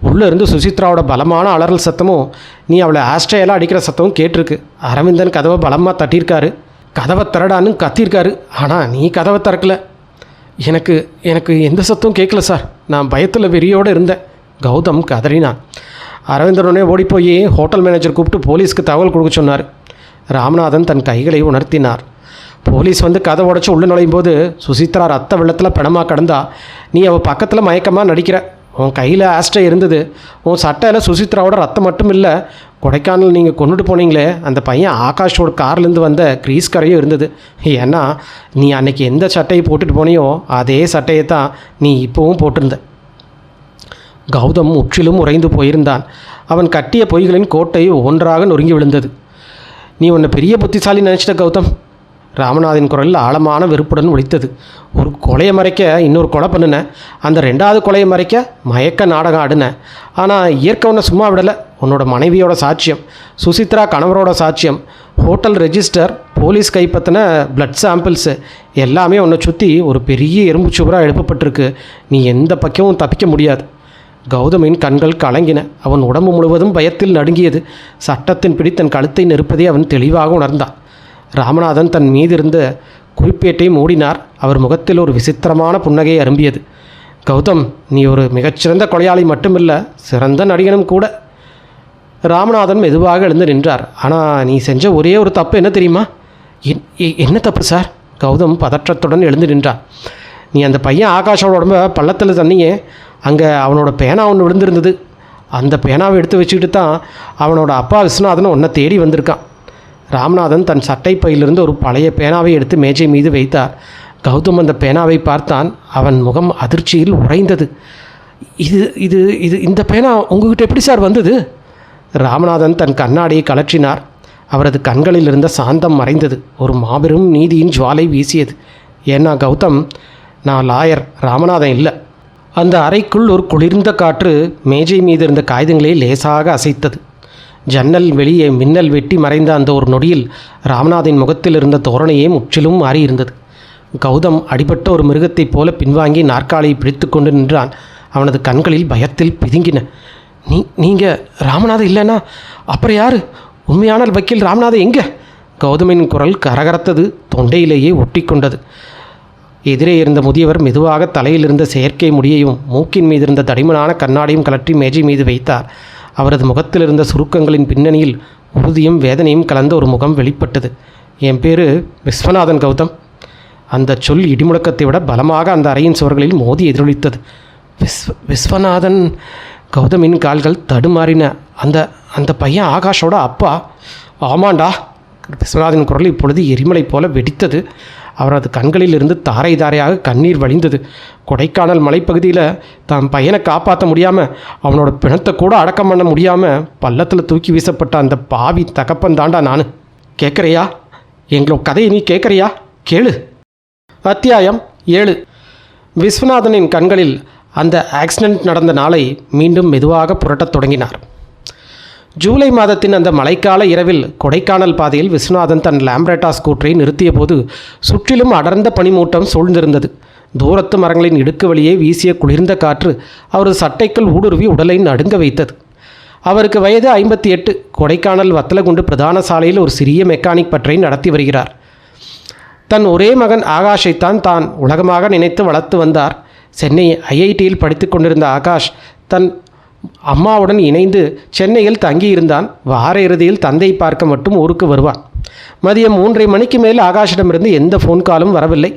உள்ளே இருந்து சுசித்ராவோட பலமான அலறல் சத்தமும் நீ அவளை ஆஸ்ட்ரேலாம் அடிக்கிற சத்தமும் கேட்டிருக்கு. அரவிந்தன் கதவை பலமாக தட்டியிருக்காரு. கதவை திறடான்னு கத்தியிருக்காரு. ஆனால் நீ கதவை திறக்கல. எனக்கு எந்த சத்தமும் கேட்கல சார். நான் பயத்தில் வெறியோடு இருந்தேன். கௌதம் கதறினான். அரவிந்தனுடனே ஓடிப்போய் ஹோட்டல் மேனேஜர் கூப்பிட்டு போலீஸ்க்கு தகவல் கொடுக்க சொன்னார். ராமநாதன் தன் கைகளை உணர்த்தினார். போலீஸ் வந்து கதை உடச்சி உள்ளே நுழையும் போது சுசித்ரா ரத்த வெள்ளத்தில் பிணமாக கிடந்தா. நீ அவள் பக்கத்தில் மயக்கமாக நடிக்கிற. உன் கையில் ஆஸ்ட்ரே இருந்தது. உன் சட்டையில் சுசித்ராவோட ரத்தம் மட்டும் இல்லை, கொடைக்கானல் நீங்கள் கொண்டுட்டு போனீங்களே அந்த பையன் ஆகாஷோட கார்லேருந்து வந்த கிரீஸ் கரையும் இருந்தது. ஏன்னா நீ அன்னைக்கு எந்த சட்டையை போட்டுட்டு போனியோ அதே சட்டையை தான் நீ இப்போவும் போட்டிருந்த. கௌதம் முற்றிலும் உறைந்து போயிருந்தான். அவன் கட்டிய பொய்களின் கோட்டை ஒன்றாக நொறுங்கி விழுந்தது. நீ உன்னை பெரிய புத்திசாலி நினச்சிட்ட கௌதம். ராமநாதன் குரலில் ஆழமான வெறுப்புடன் ஒலித்தது. ஒரு கொலையை மறைக்க இன்னொரு கொலை பண்ணினேன். அந்த 2வது கொலையை மறைக்க மயக்க நாடகம் ஆடினேன். ஆனால் இயற்கை உன்னை சும்மா விடலை. உன்னோட மனைவியோட சாட்சியம், சுசித்ரா கணவரோட சாட்சியம், ஹோட்டல் ரெஜிஸ்டர், போலீஸ் கைப்பற்றின பிளட் சாம்பிள்ஸு எல்லாமே உன்னை சுற்றி ஒரு பெரிய எறும்பு சுவராக எழுப்பப்பட்டிருக்கு. நீ எந்த பக்கமும் தப்பிக்க முடியாது. கௌதமின் கண்கள் கலங்கின. அவன் உடம்பு முழுவதும் பயத்தில் நடுங்கியது. சட்டத்தின் பிடி தன் கழுத்தை நெருப்பதை அவன் தெளிவாக உணர்ந்தான். ராமநாதன் தன் மீது இருந்த குறிப்பேட்டை மூடினார். அவர் முகத்தில் ஒரு விசித்திரமான புன்னகை அரும்பியது. கௌதம், நீ ஒரு மிகச்சிறந்த கொலையாளி மட்டுமில்லை, சிறந்த நடிகனும் கூட. ராமநாதன் மெதுவாக எழுந்து நின்றார். ஆனால் நீ செஞ்ச ஒரே ஒரு தப்பு என்ன தெரியுமா? என்ன தப்பு சார்? கௌதம் பதற்றத்துடன் எழுந்து நின்றார். நீ அந்த பையன் ஆகாஷோட உடம்ப பள்ளத்தில் தண்ணியே, அங்கே அவனோட பேனா ஒன்று விழுந்திருந்தது. அந்த பேனாவை எடுத்து வச்சுக்கிட்டு தான் அவனோட அப்பா விஸ்வநாதன் உன்னை தேடி வந்திருக்கான். ராமநாதன் தன் சட்டை பையிலிருந்து ஒரு பழைய பேனாவை எடுத்து மேஜை மீது வைத்தார். கௌதம் அந்த பேனாவை பார்த்தான். அவன் முகம் அதிர்ச்சியில் உறைந்தது. இந்த பேனா உங்ககிட்ட எப்படி சார் வந்தது? ராமநாதன் தன் கண்ணாடியை கலற்றினார். அவரது கண்களில் இருந்த சாந்தம் மறைந்தது. ஒரு மாபெரும் நீதியின் ஜுவாலை வீசியது. ஏன்னா கௌதம், நான் லாயர், ராமநாதன் இல்லை. அந்த அறைக்குள் ஒரு குளிர்ந்த காற்று மேஜை மீது இருந்த காகிதங்களை லேசாக அசைத்தது. ஜன்னல் வெளியே மின்னல் வெட்டி மறைந்த அந்த ஒரு நொடியில் ராமநாதின் முகத்தில் இருந்த தோரணையே முற்றிலும் மாறியிருந்தது. கௌதம் அடிபட்ட ஒரு மிருகத்தைப் போல பின்வாங்கி நாற்காலியை பிடித்து கொண்டு நின்றான். அவனது கண்களில் பயத்தில் பிதுங்கின. நீங்கள் ராமநாதன் இல்லைன்னா அப்புறம் யார்? உண்மையான வக்கீல் ராமநாதன் எங்கே? கௌதமின் குரல் கரகரத்தது. தொண்டையிலேயே ஒட்டி கொண்டது. எதிரே இருந்த முதியவர் மெதுவாக தலையில் இருந்த செயற்கை முடியையும் மூக்கின் மீது இருந்த தடிமனான கண்ணாடியும் கலற்றி மேஜை மீது வைத்தார். அவரது முகத்தில் இருந்த சுருக்கங்களின் பின்னணியில் உறுதியும் வேதனையும் கலந்த ஒரு முகம் வெளிப்பட்டது. என் பேர் விஸ்வநாதன் கௌதம். அந்த சொல் இடிமுழக்கத்தை விட பலமாக அந்த அறையின் சுவர்களில் மோதி எதிரொலித்தது. விஸ்வநாதன். கௌதமின் கால்கள் தடுமாறின. அந்த பையன் ஆகாஷோட அப்பா? ஆமாண்டா. விஸ்வநாதன் குரல் இப்பொழுது எரிமலை போல வெடித்தது. அவரது கண்களில் இருந்து தாரை தாரையாக கண்ணீர் வழிந்தது. கொடைக்கானல் மலைப்பகுதியில் தான் பையனை காப்பாற்ற முடியாமல், அவனோட பிணத்தை கூட அடக்கம் பண்ண முடியாமல் பள்ளத்தில் தூக்கி வீசப்பட்ட அந்த பாவி தகப்பன் தாண்டா நான். கேட்குறியா? எங்களோட கதையை நீ கேட்குறியா? கேளு. அத்தியாயம் 7. விஸ்வநாதனின் கண்களில் அந்த ஆக்சிடென்ட் நடந்த நாளை மீண்டும் மெதுவாக புரட்டத் தொடங்கினார். ஜூலை மாதத்தின் அந்த மழைக்கால இரவில் கொடைக்கானல் பாதையில் விஸ்வநாதன் தன் லாம்ப்ரெட்டா ஸ்கூட்டரை நிறுத்திய போது சுற்றிலும் அடர்ந்த பனிமூட்டம் சூழ்ந்திருந்தது. தூரத்து மரங்களின் இடுக்கு வழியே வீசிய குளிர்ந்த காற்று அவரது சட்டைக்குள் ஊடுருவி உடலை நடுங்க வைத்தது. அவருக்கு வயது 58. கொடைக்கானல் வத்தலகுண்டு பிரதான சாலையில் ஒரு சிறிய மெக்கானிக் பட்டறை நடத்தி வருகிறார். தன் ஒரே மகன் ஆகாஷைத்தான் தான் உலகமாக நினைத்து வளர்த்து வந்தார். சென்னை ஐஐடியில் படித்து கொண்டிருந்த ஆகாஷ் தன் அம்மாவுடன் இணைந்து சென்னையில் தங்கியிருந்தான். வார இறுதியில் தந்தை பார்க்க மட்டும் ஊருக்கு வருவான். மதியம் 3:30 மணிக்கு மேல் ஆகாஷிடமிருந்து எந்த ஃபோன் காலும் வரவில்லை.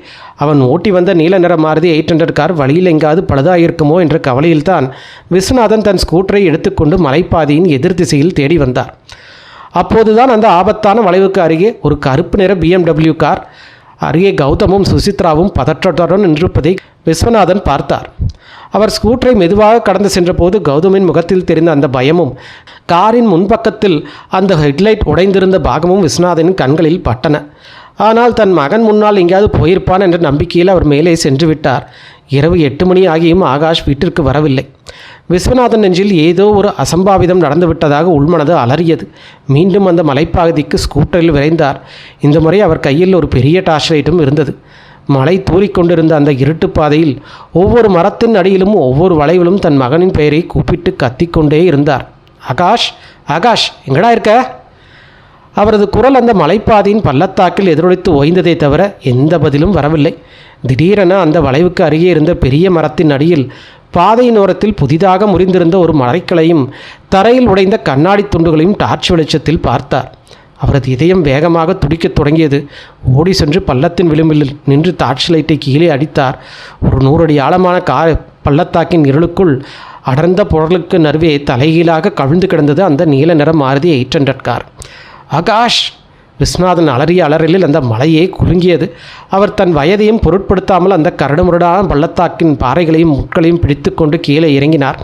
அவன் ஓட்டி வந்த நீல நிற மாருதி 800 கார் வழியில் எங்காவது பழுதாயிருக்குமோ என்ற கவலையில்தான் விஸ்வநாதன் தன் ஸ்கூட்டரை எடுத்துக்கொண்டு மலைப்பாதையின் எதிர் திசையில் தேடி வந்தார். அப்போதுதான் அந்த ஆபத்தான வளைவுக்கு அருகே ஒரு கருப்பு நிற BMW கார் அருகே கௌதமும் சுசித்ராவும் பதற்றத்துடன் நின்றிருப்பதை விஸ்வநாதன் பார்த்தார். அவர் ஸ்கூட்டரை மெதுவாக கடந்து சென்றபோது கௌதமின் முகத்தில் தெரிந்த அந்த பயமும் காரின் முன்பக்கத்தில் அந்த ஹெட்லைட் உடைந்திருந்த பாகமும் விஸ்வநாதனின் கண்களில் பட்டன. ஆனால் தன் மகன் முன்னால் எங்கேயாவது போயிருப்பான் என்ற நம்பிக்கையில் அவர் மேலே சென்று விட்டார். இரவு 8 மணி ஆகியும் ஆகாஷ் வீட்டிற்கு வரவில்லை. விஸ்வநாதன் நெஞ்சில் ஏதோ ஒரு அசம்பாவிதம் நடந்துவிட்டதாக உள்மனது அலறியது. மீண்டும் அந்த மலைப்பகுதிக்கு ஸ்கூட்டரில் விரைந்தார். இந்த முறை அவர் கையில் ஒரு பெரிய டார்ச் லைட்டும் இருந்தது. மழை தூறிக்கொண்டிருந்த அந்த இருட்டு பாதையில் ஒவ்வொரு மரத்தின் அடியிலும் ஒவ்வொரு வளைவிலும் தன் மகனின் பெயரை கூப்பிட்டு கத்திக்கொண்டே இருந்தார். ஆகாஷ், ஆகாஷ், எங்கடா இருக்க? அவரது குரல் அந்த மலைப்பாதையின் பள்ளத்தாக்கில் எதிரொலித்து ஓய்ந்ததை தவிர எந்த பதிலும் வரவில்லை. திடீரென அந்த வளைவுக்கு அருகே இருந்த பெரிய மரத்தின் அடியில் பாதையின் ஓரத்தில் புதிதாக முறிந்திருந்த ஒரு மரைக்கலையும் தரையில் உடைந்த கண்ணாடி துண்டுகளையும் டார்ச் வெளிச்சத்தில் பார்த்தார். அவரது இதயம் வேகமாக துடிக்கத் தொடங்கியது. ஓடி சென்று பள்ளத்தின் விளிம்பில் நின்று டார்ச் லைட்டை கீழே அடித்தார். ஒரு 100 அடி ஆழமான பள்ளத்தாக்கின் இருளுக்குள் அடர்ந்த பொருளுக்கு நடுவே தலைகீழாக கவிழ்ந்து கிடந்தது அந்த நீல நிற மாருதி 800 கார். ஆகாஷ்! விஸ்வநாதன் அலறிய அலறலில் அந்த மலையே குலுங்கியது. அவர் தன் வயதையும் பொருட்படுத்தாமல் அந்த கரடுமுரடான பள்ளத்தாக்கின் பாறைகளையும் முட்களையும் பிடித்து கொண்டு கீழே இறங்கினார்.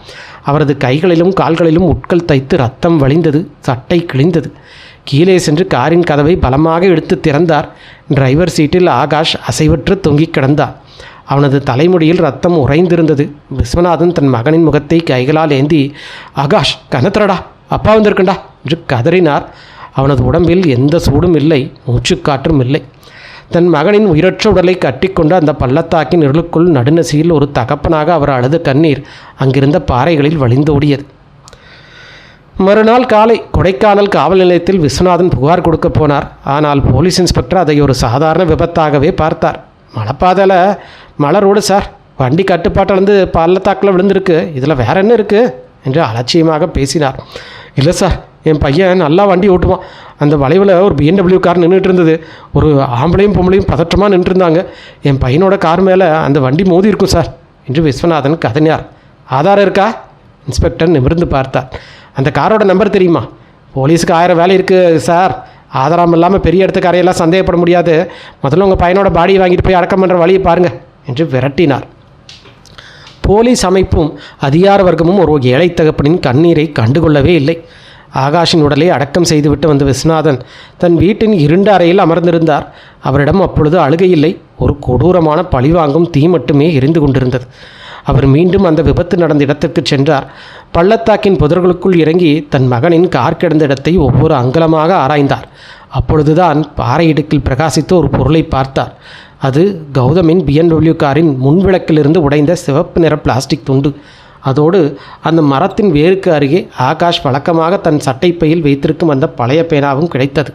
அவரது கைகளிலும் கால்களிலும் முட்கள் தைத்து ரத்தம் வழிந்தது. சட்டை கிழிந்தது. கீழே சென்று காரின் கதவை பலமாக எடுத்து திறந்தார். டிரைவர் சீட்டில் ஆகாஷ் அசைவற்று தொங்கிக் கிடந்தார். அவனது தலைமுடியில் ரத்தம் உறைந்திருந்தது. விஸ்வநாதன் தன் மகனின் முகத்தை கைகளால் ஏந்தி, ஆகாஷ், கனத்திரடா, அப்பா வந்திருக்கண்டா என்று கதறினார். அவனது உடம்பில் எந்த சூடும் இல்லை, மூச்சுக்காற்றும் இல்லை. தன் மகனின் உயிரற்ற உடலை கட்டிக்கொண்டு அந்த பள்ளத்தாக்கின் இருளுக்குள் நடுநசியில் ஒரு தகப்பனாக அவர் அழுத கண்ணீர் அங்கிருந்த பாறைகளில் வழிந்தோடியது. மறுநாள் காலை கொடைக்கானல் காவல் நிலையத்தில் விஸ்வநாதன் புகார் கொடுக்க போனார். ஆனால் போலீஸ் இன்ஸ்பெக்டர் அதை ஒரு சாதாரண விபத்தாகவே பார்த்தார். மலைப்பாதையில் மலை ரோடு சார், வண்டி கட்டுப்பாட்டிலேருந்து பள்ளத்தாக்கில் விழுந்திருக்கு, இதில் வேற என்ன இருக்குது என்று அலட்சியமாக பேசினார். இல்லை சார், என் பையன் நல்லா வண்டி ஓட்டுவான். அந்த வளைவில் ஒரு BMW கார் நின்றுட்டு இருந்தது. ஒரு ஆம்பளையும் பொம்பளையும் பதற்றமாக நின்றுருந்தாங்க. என் பையனோட கார் மேலே அந்த வண்டி மோதி இருக்கும் சார் என்று விஸ்வநாதன் கதறினார். ஆதாரம் இருக்கா? இன்ஸ்பெக்டர் நிமிர்ந்து பார்த்தார். அந்த காரோட நம்பர் தெரியுமா? போலீஸுக்கு 1000 வேலை இருக்குது சார். ஆதாரம் இல்லாமல் பெரிய இடத்து காரையெல்லாம் சந்தேகப்பட முடியாது. முதல்ல உங்கள் பையனோட பாடியை வாங்கிட்டு போய் அடக்கம் பண்ணுற வழியை பாருங்கள் என்று விரட்டினார். போலீஸ் அமைப்பும் அதிகார வர்க்கமும் ஒரு ஏழை தகப்பனின் கண்ணீரை கண்டுகொள்ளவே இல்லை. ஆகாஷின் உடலை அடக்கம் செய்துவிட்டு வந்த விஸ்வநாதன் தன் வீட்டின் இருண்ட அறையில் அமர்ந்திருந்தார். அவரிடம் அப்பொழுது அழுகையில்லை, ஒரு கொடூரமான பழிவாங்கும் தீ மட்டுமே எரிந்து கொண்டிருந்தது. அவர் மீண்டும் அந்த விபத்து நடந்த இடத்திற்கு சென்றார். பள்ளத்தாக்கின் புதர்களுக்குள் இறங்கி தன் மகனின் கார் கிடந்த இடத்தை ஒவ்வொரு அங்கலமாக ஆராய்ந்தார். அப்பொழுதுதான் பாறை இடுக்கில் பிரகாசித்த ஒரு பொருளை பார்த்தார். அது கௌதமின் BMW காரின் முன்விளக்கிலிருந்து உடைந்த சிவப்பு நிற பிளாஸ்டிக் துண்டு. அதோடு அந்த மரத்தின் வேருக்கு அருகே ஆகாஷ் வழக்கமாக தன் சட்டைப்பையில் வைத்திருக்கும் அந்த பழைய பேனாவும் கிடைத்தது.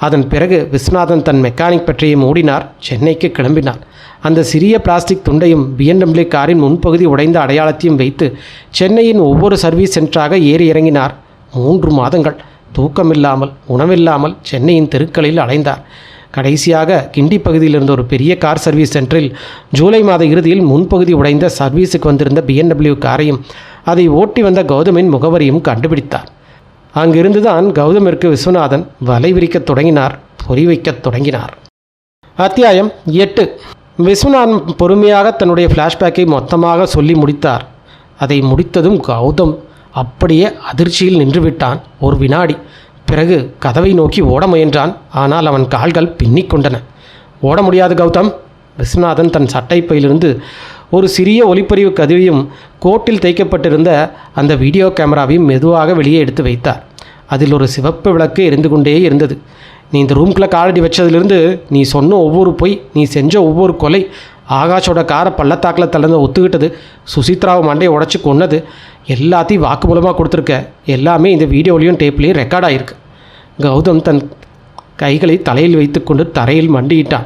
அதன் பிறகு விஸ்வநாதன் தன் மெக்கானிக் பற்றியை மூடினார். சென்னைக்கு கிளம்பினார். அந்த சிறிய பிளாஸ்டிக் துண்டையும் BMW காரின் முன்பகுதி உடைந்த அடையாளத்தையும் வைத்து சென்னையின் ஒவ்வொரு சர்வீஸ் சென்டராக ஏறி இறங்கினார். 3 மாதங்கள் தூக்கமில்லாமல் உணவில்லாமல் சென்னையின் தெருக்களில் அலைந்தார். கடைசியாக கிண்டி பகுதியில் இருந்த ஒரு பெரிய கார் சர்வீஸ் சென்டரில் ஜூலை மாத இறுதியில் முன்பகுதி உடைந்த சர்வீஸுக்கு வந்திருந்த BMW காரையும் அதை ஓட்டி வந்த கௌதமின் முகவரியும் கண்டுபிடித்தார். அங்கிருந்துதான் கௌதமிற்கு விஸ்வநாதன் வலை விரிக்கத் தொடங்கினார், பொறி வைக்கத் தொடங்கினார். அத்தியாயம் 8. விஸ்வநாதன் பொறுமையாக தன்னுடைய ஃப்ளாஷ்பேக்கை மொத்தமாக சொல்லி முடித்தார். அதை முடித்ததும் கௌதம் அப்படியே அதிர்ச்சியில் நின்றுவிட்டான். ஒரு வினாடி. பிறகு கதவை நோக்கி ஓட முயன்றான். ஆனால் அவன் கால்கள் பின்னிக் கொண்டன. ஓட முடியாது கௌதம். விஸ்வநாதன் தன் சட்டைப்பையிலிருந்து ஒரு சிறிய ஒளிப்பதிவு கருவியும் கோட்டில் தைக்கப்பட்டிருந்த அந்த வீடியோ கேமராவையும் மெதுவாக வெளியே எடுத்து வைத்தார். அதில் ஒரு சிவப்பு விளக்கு எரிந்து கொண்டே இருந்தது. நீ இந்த ரூம்குள்ளே காலடி வச்சதுலேருந்து நீ சொன்ன ஒவ்வொரு பொய், நீ செஞ்ச ஒவ்வொரு கொலை, ஆகாஷோட காரை பள்ளத்தாக்கில் தள்ளந்து ஒத்துக்கிட்டது, சுசித்ராவை மண்டையை உடச்சி கொன்னது எல்லாத்தையும் வாக்கு மூலமாக கொடுத்துருக்க. எல்லாமே இந்த வீடியோலையும் டேப்லேயும் ரெக்கார்ட் ஆகிருக்கு. கௌதம் தன் கைகளை தலையில் வைத்துக்கொண்டு தரையில் மண்டியிட்டான்.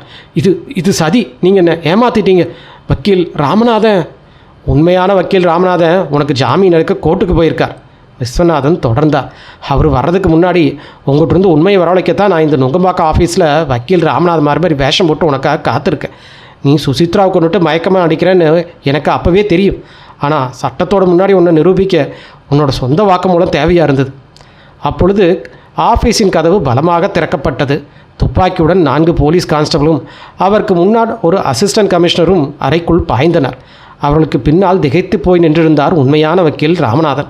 இது சதி, நீங்கள் என்ன ஏமாற்றிட்டீங்க. வக்கீல் ராமநாதன், உண்மையான வக்கீல் ராமநாதன் உனக்கு ஜாமீன் எடுக்க கோர்ட்டுக்கு போயிருக்கார். விஸ்வநாதன் தொடர்ந்தார். அவர் வர்றதுக்கு முன்னாடி உங்கள்கிட்ட உண்மையை வரவழைக்கத்தான் நான் இந்த நுங்கம்பாக்கம் ஆஃபீஸில் வக்கீல் ராமநாதன் மாதிரி வேஷம் போட்டு உனக்காக காத்திருக்கேன். நீ சுசித்ராவை கொண்டுட்டு மயக்கமாக அடிக்கிறேன்னு எனக்கு அப்போவே தெரியும். ஆனால் சட்டத்தோட முன்னாடி உன்னை நிரூபிக்க உன்னோட சொந்த வாக்குமூலம் தேவையாக இருந்தது. அப்பொழுது ஆஃபீஸின் கதவு பலமாக திறக்கப்பட்டது. துப்பாக்கியுடன் 4 போலீஸ் கான்ஸ்டபிளும் அவருக்கு முன்னால் ஒரு அசிஸ்டன்ட் கமிஷனரும் அறைக்குள் பாய்ந்தனர். அவர்களுக்கு பின்னால் திகைத்து போய் நின்றிருந்தார் உண்மையான வக்கீல் ராமநாதன்.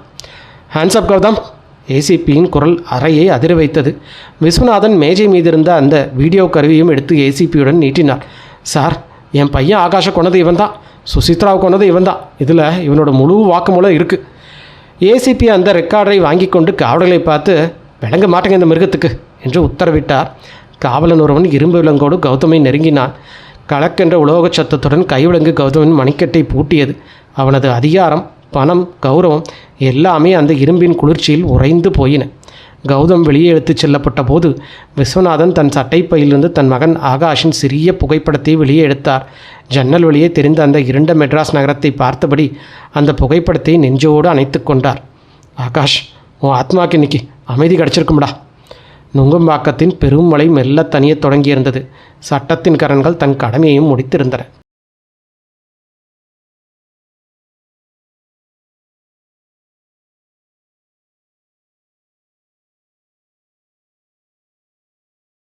ஹேண்ட்ஸ் அப் கௌதம், ஏசிபியின் குரல் அறையை அதிர வைத்தது. விஸ்வநாதன் மேஜை மீது இருந்த அந்த வீடியோ கருவியும் எடுத்து ஏசிபியுடன் நீட்டினார். சார், என் பையன் ஆகாஷை கொண்டது இவன் தான், சுசித்ராவை கொண்டது இவன் தான், இதில் இவனோட முழு வாக்குமூலம் இருக்குது. ஏசிபி அந்த ரெக்கார்டரை வாங்கி கொண்டு காவலர்களை பார்த்து, விளங்க மாட்டேங்க இந்த மிருகத்துக்கு என்று உத்தரவிட்டார். காவலன் ஒருவன் இரும்பு விலங்கோடு கௌதமை நெருங்கினான். கலக்கென்ற உலோக சத்தத்துடன் கைவிலங்கு கௌதமின் மணிக்கட்டை பூட்டியது. அவனது அதிகாரம், பணம், கௌரவம் எல்லாமே அந்த இரும்பின் குளிர்ச்சியில் உறைந்து போயின. கௌதம் வெளியே எடுத்துச் செல்லப்பட்ட போது விஸ்வநாதன் தன் சட்டைப்பையிலிருந்து தன் மகன் ஆகாஷின் சிறிய புகைப்படத்தை வெளியே எடுத்தார். ஜன்னல் வழியே தெரிந்த அந்த இருண்ட மெட்ராஸ் நகரத்தை பார்த்தபடி அந்த புகைப்படத்தை நெஞ்சோடு அணைத்து கொண்டார். ஆகாஷ், உன் ஆத்மாக்கு இன்னைக்கு அமைதி கிடச்சிருக்கும்டா. நுங்கம்பாக்கத்தின் பெரும் மழை மெல்ல தனியத் தொடங்கியிருந்தது. சட்டத்தின் கரன்கள் தன் கடமையையும் முடித்திருந்தன.